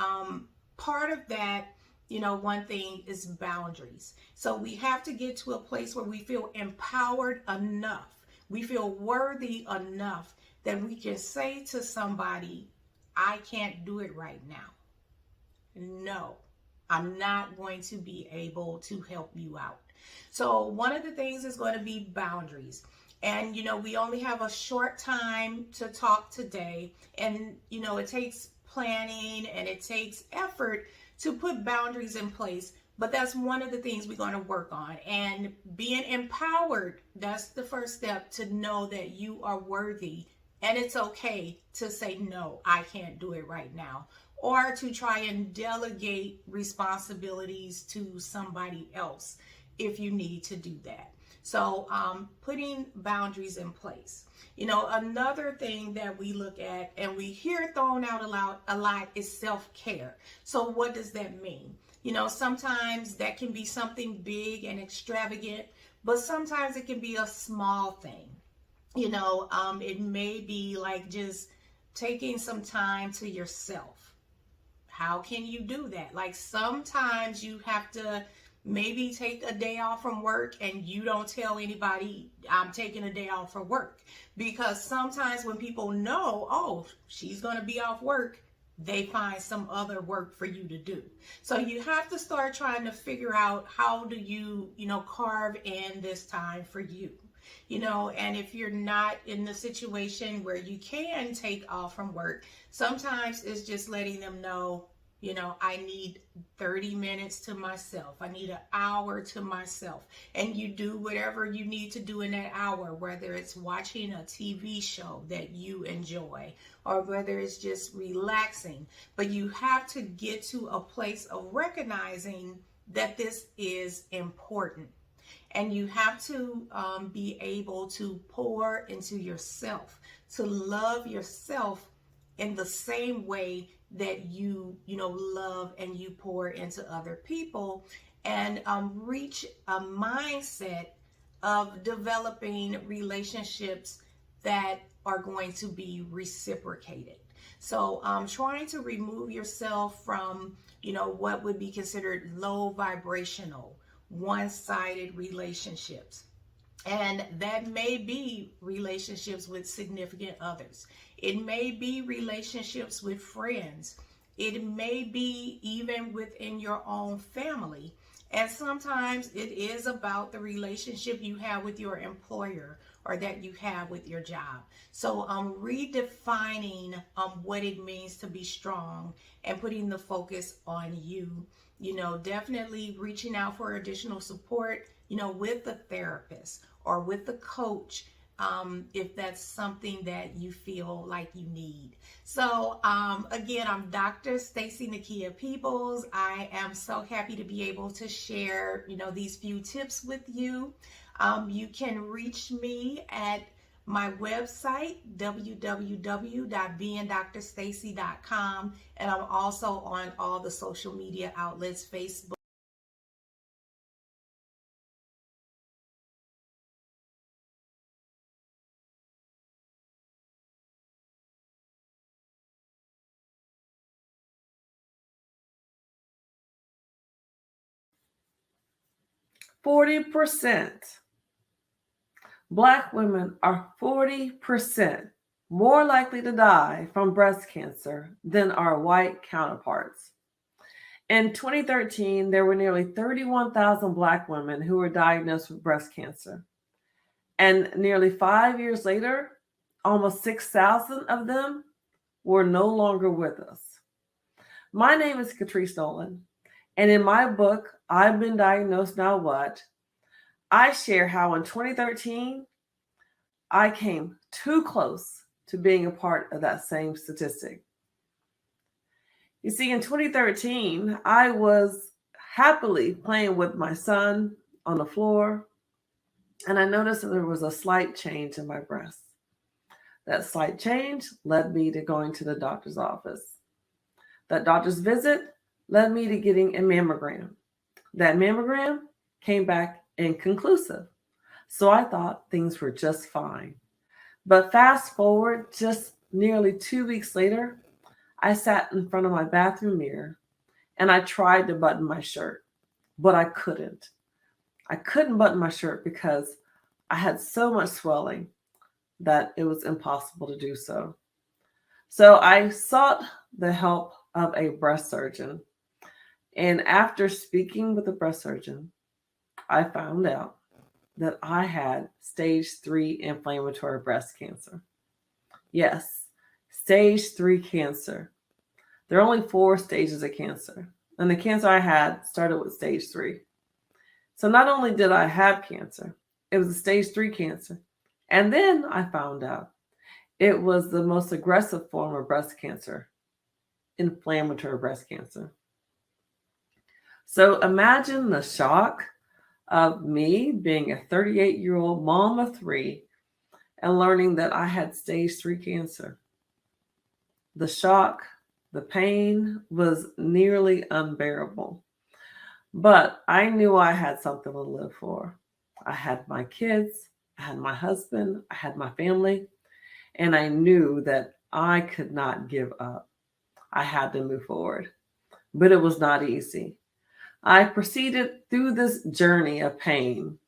part of that, you know, one thing is boundaries. So we have to get to a place where we feel empowered enough, we feel worthy enough that we can say to somebody, I can't do it right now. No, I'm not going to be able to help you out. So one of the things is going to be boundaries. And, you know, we only have a short time to talk today. And, you know, it takes planning and it takes effort to put boundaries in place. But that's one of the things we're going to work on. And being empowered, that's the first step, to know that you are worthy. And it's okay to say, no, I can't do it right now. Or to try and delegate responsibilities to somebody else if you need to do that. So putting boundaries in place. You know, another thing that we look at and we hear thrown out a lot is self-care. So what does that mean? You know, sometimes that can be something big and extravagant, but sometimes it can be a small thing. You know, it may be like just taking some time to yourself. How can you do that? Like sometimes you have to maybe take a day off from work and you don't tell anybody I'm taking a day off from work, because sometimes when people know, oh, she's going to be off work, they find some other work for you to do. So you have to start trying to figure out how do you, you know, carve in this time for you. You know, and if you're not in the situation where you can take off from work, sometimes it's just letting them know, you know, I need 30 minutes to myself. I need an hour to myself. And you do whatever you need to do in that hour, whether it's watching a TV show that you enjoy or whether it's just relaxing. But you have to get to a place of recognizing that this is important. And you have to be able to pour into yourself, to love yourself in the same way that you love and you pour into other people, and reach a mindset of developing relationships that are going to be reciprocated. So trying to remove yourself from, you know, what would be considered low vibrational, one-sided relationships. And that may be relationships with significant others. It may be relationships with friends. It may be even within your own family. And sometimes it is about the relationship you have with your employer or that you have with your job. So redefining what it means to be strong and putting the focus on you. You know, definitely reaching out for additional support, you know, with the therapist or with the coach, if that's something that you feel like you need. So again, I'm Dr. Stacy Nakia Peebles. I am so happy to be able to share, you know, these few tips with you. You can reach me at my website, www.beingdrstacy.com, and I'm also on all the social media outlets, Facebook. Black women are 40% more likely to die from breast cancer than our white counterparts. In 2013, there were nearly 31,000 Black women who were diagnosed with breast cancer. And nearly 5 years later, almost 6,000 of them were no longer with us. My name is Dratrice Dolan, and in my book, I've Been Diagnosed, Now What?, I share how in 2013, I came too close to being a part of that same statistic. You see, in 2013, I was happily playing with my son on the floor, and I noticed that there was a slight change in my breast. That slight change led me to going to the doctor's office. That doctor's visit led me to getting a mammogram. That mammogram came back inconclusive. So I thought things were just fine. But fast forward, just nearly 2 weeks later, I sat in front of my bathroom mirror and I tried to button my shirt, but I couldn't. I couldn't button my shirt because I had so much swelling that it was impossible to do so. So I sought the help of a breast surgeon. And after speaking with a breast surgeon, I found out that I had stage 3 inflammatory breast cancer. Yes, stage 3 cancer. There are only 4 stages of cancer, and the cancer I had started with stage 3. So not only did I have cancer, it was a stage 3 cancer. And then I found out it was the most aggressive form of breast cancer, inflammatory breast cancer. So imagine the shock of me being a 38-year-old mom of 3 and learning that I had stage 3 cancer. The shock, the pain was nearly unbearable. But I knew I had something to live for. I had my kids, I had my husband, I had my family, and I knew that I could not give up. I had to move forward, but it was not easy. I proceeded through this journey of pain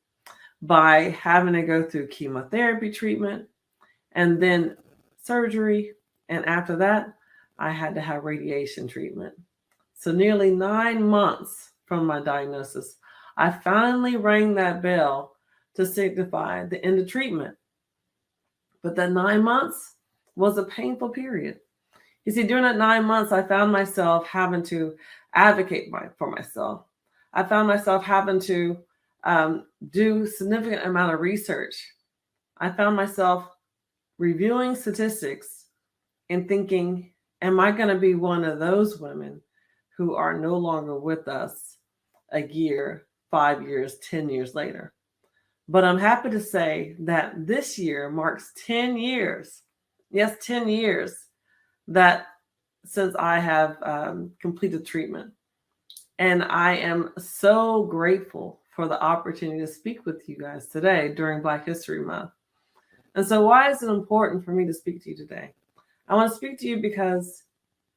by having to go through chemotherapy treatment and then surgery. And after that, I had to have radiation treatment. So nearly 9 months from my diagnosis, I finally rang that bell to signify the end of treatment. But that 9 months was a painful period. You see, during that 9 months, I found myself having to advocate for myself. I found myself having to do significant amount of research. I found myself reviewing statistics and thinking, am I going to be one of those women who are no longer with us a year, 5 years, 10 years later? But I'm happy to say that this year marks 10 years. Yes, 10 years that since I have completed treatment. And I am so grateful for the opportunity to speak with you guys today during Black History Month. And so why is it important for me to speak to you today? I want to speak to you because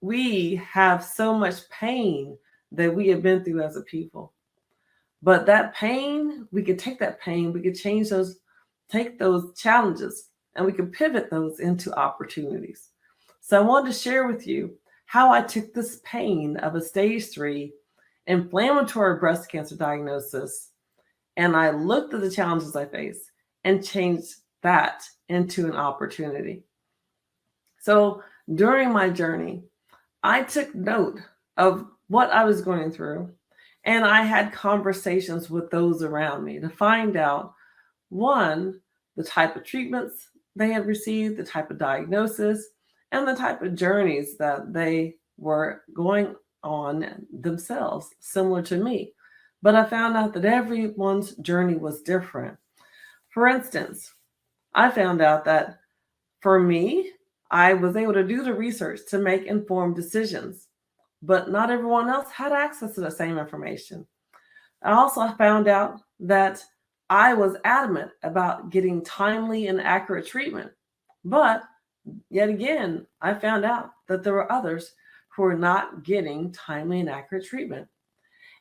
we have so much pain that we have been through as a people. But that pain, we could take that pain, we could change those, take those challenges, and we could pivot those into opportunities. So I wanted to share with you how I took this pain of a stage 3 inflammatory breast cancer diagnosis, and I looked at the challenges I faced and changed that into an opportunity. So during my journey, I took note of what I was going through, and I had conversations with those around me to find out, one, the type of treatments they had received, the type of diagnosis, and the type of journeys that they were going on themselves, similar to me. But I found out that everyone's journey was different. For instance, I found out that for me, I was able to do the research to make informed decisions, but not everyone else had access to the same information. I also found out that I was adamant about getting timely and accurate treatment, but yet again, I found out that there were others who were not getting timely and accurate treatment.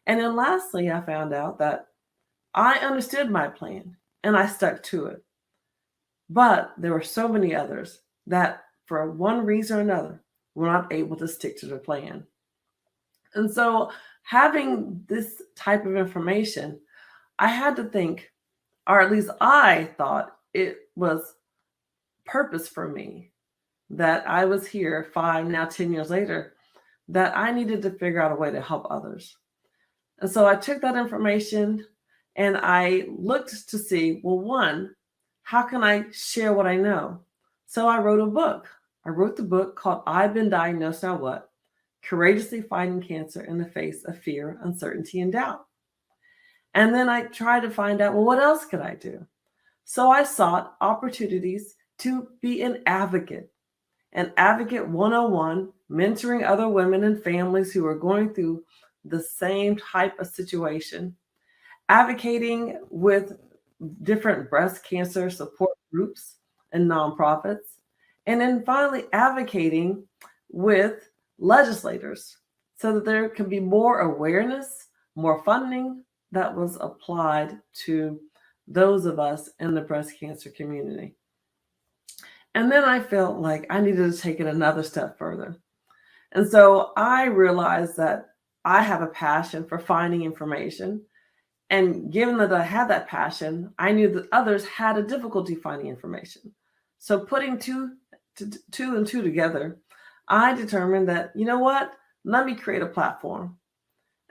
And then lastly, I found out that I understood my plan and I stuck to it. But there were so many others that for one reason or another were not able to stick to the plan. And so having this type of information, I had to think, or at least I thought it was purpose for me, that I was here 5, now 10 years later, that I needed to figure out a way to help others. And so I took that information and I looked to see, well, one, how can I share what I know? So I wrote a book. I wrote the book called I've Been Diagnosed, Now What? Courageously Fighting Cancer in the Face of Fear, Uncertainty, and Doubt. And then I tried to find out, well, what else could I do? So I sought opportunities to be an advocate 101, mentoring other women and families who are going through the same type of situation, advocating with different breast cancer support groups and nonprofits, and then finally advocating with legislators so that there can be more awareness, more funding that was applied to those of us in the breast cancer community. And then I felt like I needed to take it another step further. And so I realized that I have a passion for finding information. And given that I had that passion, I knew that others had a difficulty finding information. So putting two and two together, I determined that, you know what, let me create a platform.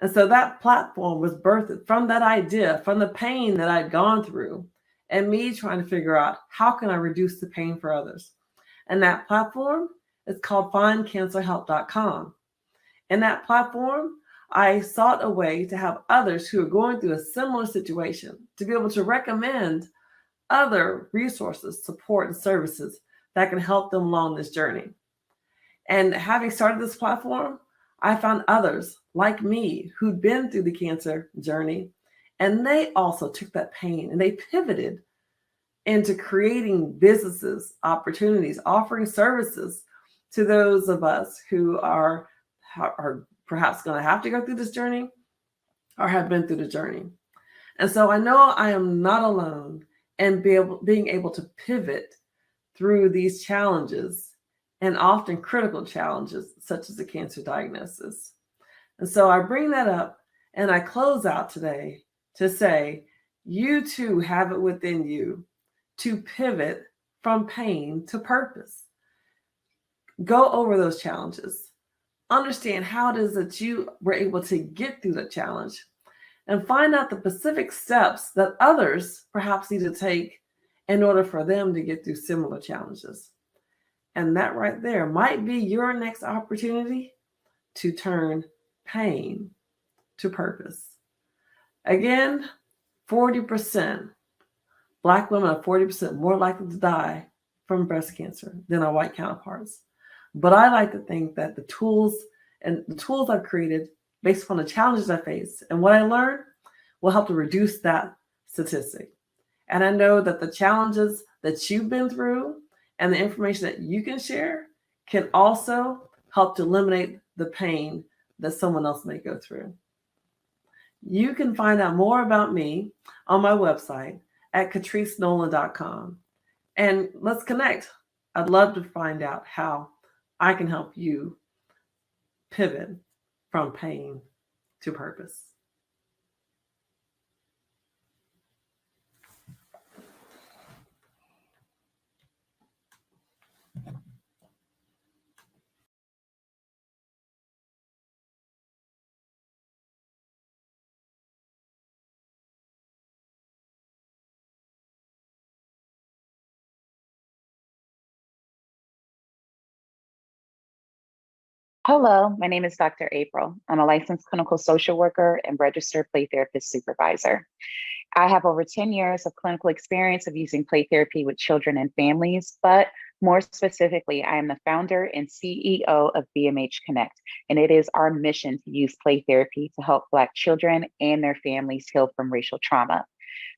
And so that platform was birthed from that idea, from the pain that I'd gone through, and me trying to figure out how can I reduce the pain for others. And that platform is called findcancerhelp.com. In that platform, I sought a way to have others who are going through a similar situation to be able to recommend other resources, support, and services that can help them along this journey. And having started this platform, I found others like me who'd been through the cancer journey, and they also took that pain and they pivoted into creating businesses, opportunities, offering services to those of us who are perhaps going to have to go through this journey or have been through the journey. And so I know I am not alone in being able to pivot through these challenges, and often critical challenges such as the cancer diagnosis. And so I bring that up and I close out today to say, you too have it within you to pivot from pain to purpose. Go over those challenges. Understand how it is that you were able to get through the challenge, and find out the specific steps that others perhaps need to take in order for them to get through similar challenges. And that right there might be your next opportunity to turn pain to purpose. Again, 40%, Black women are 40% more likely to die from breast cancer than our white counterparts. But I like to think that the tools I've created based upon the challenges I face and what I learned will help to reduce that statistic. And I know that the challenges that you've been through and the information that you can share can also help to eliminate the pain that someone else may go through. You can find out more about me on my website at dratricenolan.com. And let's connect. I'd love to find out how I can help you pivot from pain to purpose. Hello, my name is Dr. April. I'm a licensed clinical social worker and registered play therapist supervisor. I have over 10 years of clinical experience of using play therapy with children and families, but more specifically, I am the founder and CEO of BMH Connect, and it is our mission to use play therapy to help Black children and their families heal from racial trauma.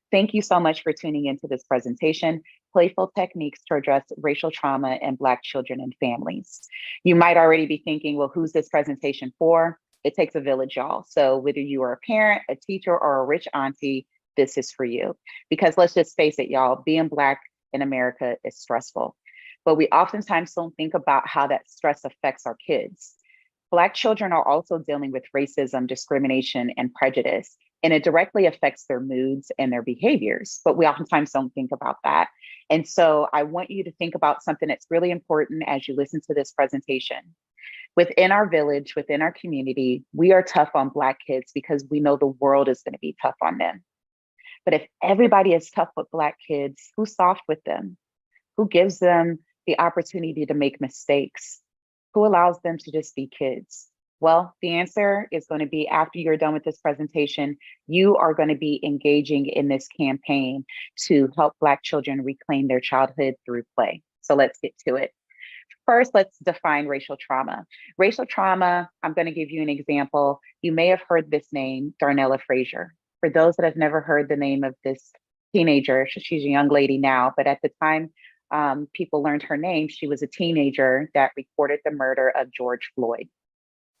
Thank you so much for tuning into this presentation, Playful Techniques to Address Racial Trauma in Black Children and Families. You might already be thinking, well, who's this presentation for? It takes a village, y'all. So whether you are a parent, a teacher, or a rich auntie, this is for you. Because let's just face it, y'all, being Black in America is stressful. But we oftentimes don't think about how that stress affects our kids. Black children are also dealing with racism, discrimination, and prejudice, and it directly affects their moods and their behaviors, but we oftentimes don't think about that. And so I want you to think about something that's really important as you listen to this presentation. Within our village, within our community, we are tough on Black kids because we know the world is going to be tough on them. But if everybody is tough with Black kids, who's soft with them? Who gives them the opportunity to make mistakes? Who allows them to just be kids? Well, the answer is going to be after you're done with this presentation, you are going to be engaging in this campaign to help Black children reclaim their childhood through play. So let's get to it. First, let's define racial trauma. Racial trauma, I'm going to give you an example. You may have heard this name, Darnella Frazier. For those that have never heard the name of this teenager, she's a young lady now, but at the time people learned her name, she was a teenager that reported the murder of George Floyd.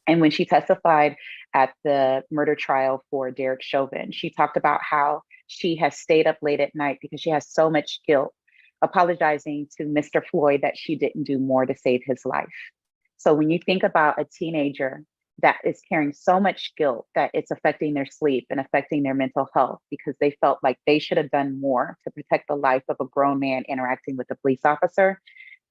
And when she testified at the murder trial for Derek Chauvin, she talked about how she has stayed up late at night because she has so much guilt, apologizing to Mr. Floyd that she didn't do more to save his life. So when you think about a teenager that is carrying so much guilt that it's affecting their sleep and affecting their mental health because they felt like they should have done more to protect the life of a grown man interacting with a police officer,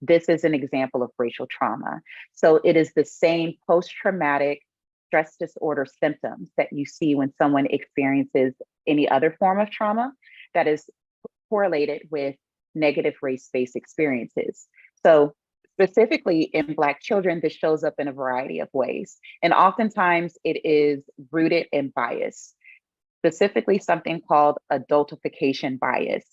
this is an example of racial trauma. So it is the same post-traumatic stress disorder symptoms that you see when someone experiences any other form of trauma that is correlated with negative race-based experiences. So specifically in Black children, this shows up in a variety of ways. And oftentimes it is rooted in bias, specifically something called adultification bias.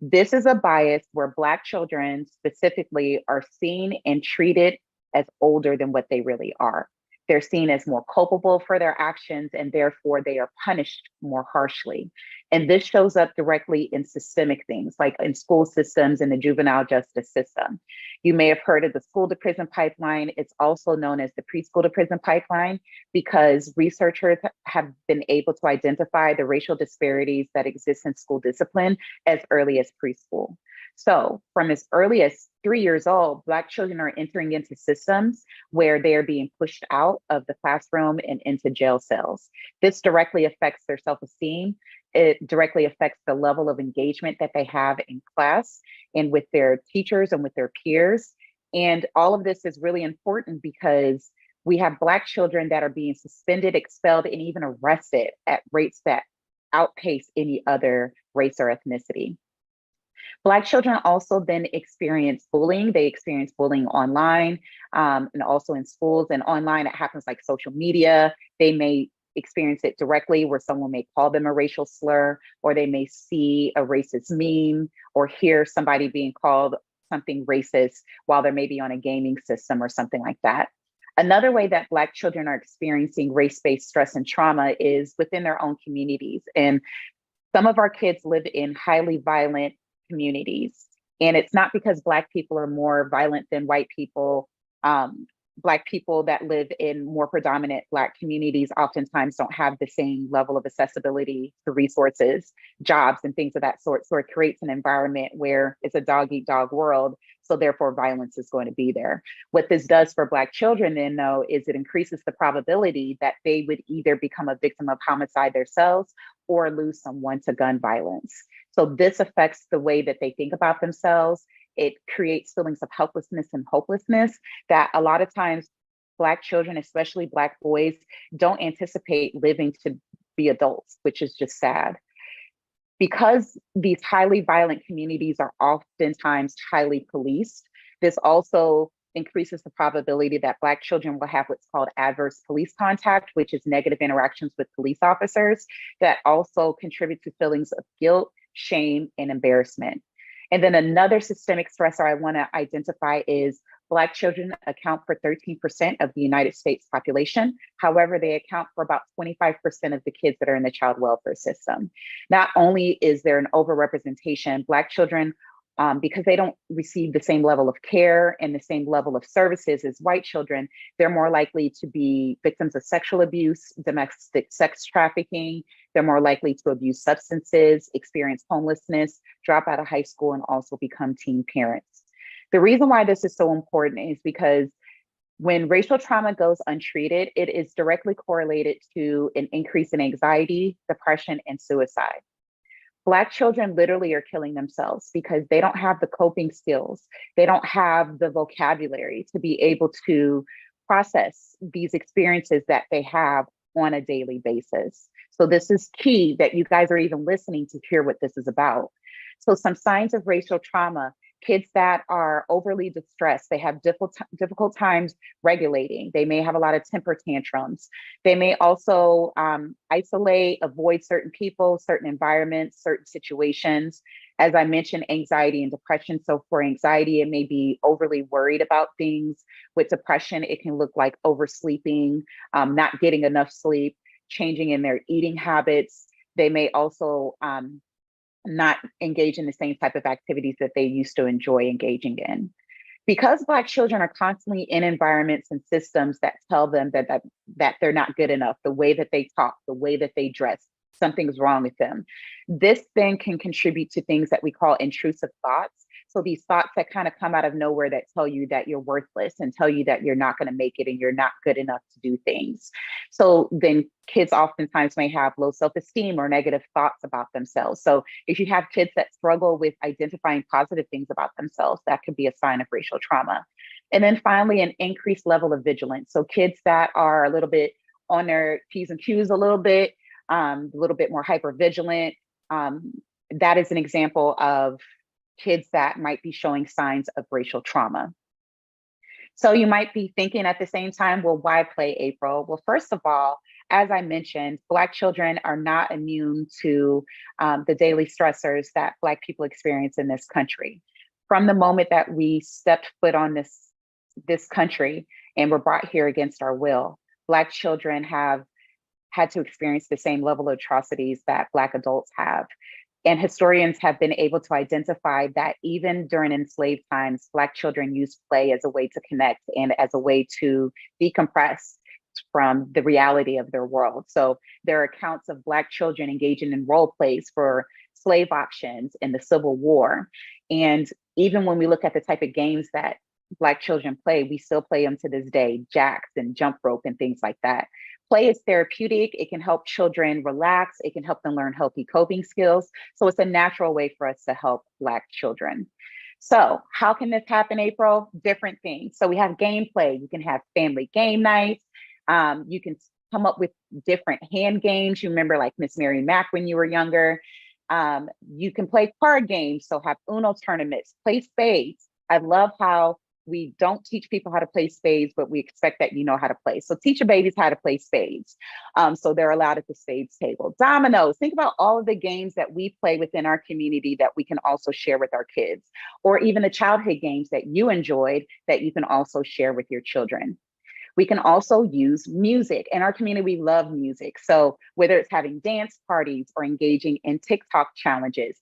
This is a bias where Black children specifically are seen and treated as older than what they really are. They're seen as more culpable for their actions, and therefore they are punished more harshly. And this shows up directly in systemic things, like in school systems and the juvenile justice system. You may have heard of the school to prison pipeline. It's also known as the preschool to prison pipeline because researchers have been able to identify the racial disparities that exist in school discipline as early as preschool. So from as early as 3 years old, Black children are entering into systems where they are being pushed out of the classroom and into jail cells. This directly affects their self-esteem. It directly affects the level of engagement that they have in class and with their teachers and with their peers. And all of this is really important because we have Black children that are being suspended, expelled, and even arrested at rates that outpace any other race or ethnicity. Black children also then experience bullying. They experience bullying online and also in schools. And online, it happens like social media. They may experience it directly where someone may call them a racial slur, or they may see a racist meme or hear somebody being called something racist while they're maybe on a gaming system or something like that. Another way that Black children are experiencing race-based stress and trauma is within their own communities. And some of our kids live in highly violent communities. And it's not because Black people are more violent than white people. Black people that live in more predominant Black communities oftentimes don't have the same level of accessibility to resources, jobs, and things of that sort. So it creates an environment where it's a dog-eat-dog world. So therefore violence is going to be there. What this does for Black children then though, is it increases the probability that they would either become a victim of homicide themselves or lose someone to gun violence. So this affects the way that they think about themselves. It creates feelings of helplessness and hopelessness that a lot of times Black children, especially Black boys, don't anticipate living to be adults, which is just sad. Because these highly violent communities are oftentimes highly policed, this also increases the probability that Black children will have what's called adverse police contact, which is negative interactions with police officers that also contribute to feelings of guilt, shame, and embarrassment. And then another systemic stressor I want to identify is Black children account for 13% of the United States population. However, they account for about 25% of the kids that are in the child welfare system. Not only is there an overrepresentation, Black children, because they don't receive the same level of care and the same level of services as white children, they're more likely to be victims of sexual abuse, domestic sex trafficking. They're more likely to abuse substances, experience homelessness, drop out of high school, and also become teen parents. The reason why this is so important is because When racial trauma goes untreated, it is directly correlated to an increase in anxiety, depression, and suicide. Black children literally are killing themselves because they don't have the coping skills. They don't have the vocabulary to be able to process these experiences that they have on a daily basis. So this is key that you guys are even listening to hear what this is about. So some signs of racial trauma: kids that are overly distressed, they have difficult times regulating. They may have a lot of temper tantrums. They may also isolate, avoid certain people, certain environments, certain situations. As I mentioned, anxiety and depression. So for anxiety, it may be overly worried about things. With depression, it can look like oversleeping, not getting enough sleep, changing in their eating habits. They may also not engage in the same type of activities that they used to enjoy engaging in. Because Black children are constantly in environments and systems that tell them that they're not good enough, the way that they talk, the way that they dress, something's wrong with them. This then can contribute to things that we call intrusive thoughts. So these thoughts that kind of come out of nowhere that tell you that you're worthless and tell you that you're not going to make it and you're not good enough to do things. So then kids oftentimes may have low self-esteem or negative thoughts about themselves. So if you have kids that struggle with identifying positive things about themselves, that could be a sign of racial trauma. And then finally, an increased level of vigilance. So kids that are a little bit on their P's and Q's a little bit more hypervigilant. That is an example of kids that might be showing signs of racial trauma. So you might be thinking at the same time, well, why play, April? Well, first of all, as I mentioned, Black children are not immune to the daily stressors that Black people experience in this country. From the moment that we stepped foot on this country and were brought here against our will, Black children have had to experience the same level of atrocities that Black adults have. And historians have been able to identify that even during enslaved times, Black children used play as a way to connect and as a way to decompress from the reality of their world. So there are accounts of Black children engaging in role plays for slave auctions in the Civil War. And even when we look at the type of games that Black children play, we still play them to this day, jacks and jump rope and things like that. Play is therapeutic. It can help children relax. It can help them learn healthy coping skills. So it's a natural way for us to help Black children. So how can this happen, April? Different things. So we have gameplay. You can have family game nights. You can come up with different hand games. You remember like Miss Mary Mack when you were younger. You can play card games. So have Uno tournaments, play spades. I love how we don't teach people how to play spades, but we expect that you know how to play. So teach your babies how to play spades. So they're allowed at the spades table. Dominoes, think about all of the games that we play within our community that we can also share with our kids, or even the childhood games that you enjoyed that you can also share with your children. We can also use music. In our community, we love music. So whether it's having dance parties or engaging in TikTok challenges,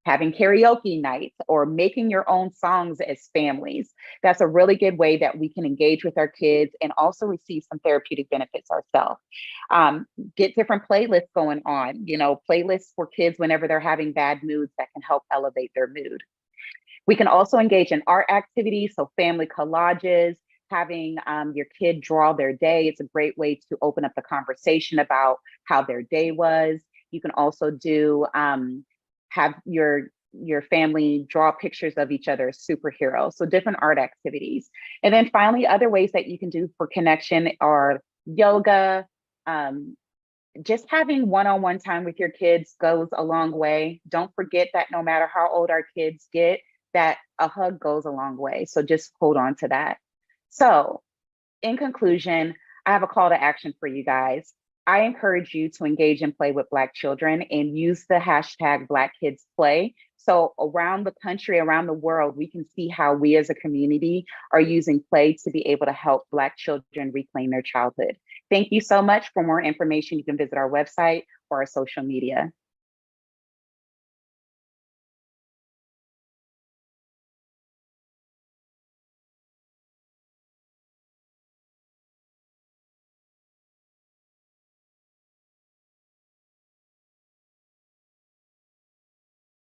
having karaoke nights, or making your own songs as families. That's a really good way that we can engage with our kids and also receive some therapeutic benefits ourselves. Get different playlists going on, playlists for kids whenever they're having bad moods that can help elevate their mood. We can also engage in art activities, so family collages, having your kid draw their day. It's a great way to open up the conversation about how their day was. You can also do have your family draw pictures of each other as superheroes. So different art activities. And then finally, other ways that you can do for connection are yoga. Just having one-on-one time with your kids goes a long way. Don't forget that no matter how old our kids get, that a hug goes a long way. So just hold on to that. So in conclusion, I have a call to action for you guys. I encourage you to engage and play with Black children and use the hashtag Black Kids Play. So around the country, around the world, we can see how we as a community are using play to be able to help Black children reclaim their childhood. Thank you so much. For more information, you can visit our website or our social media.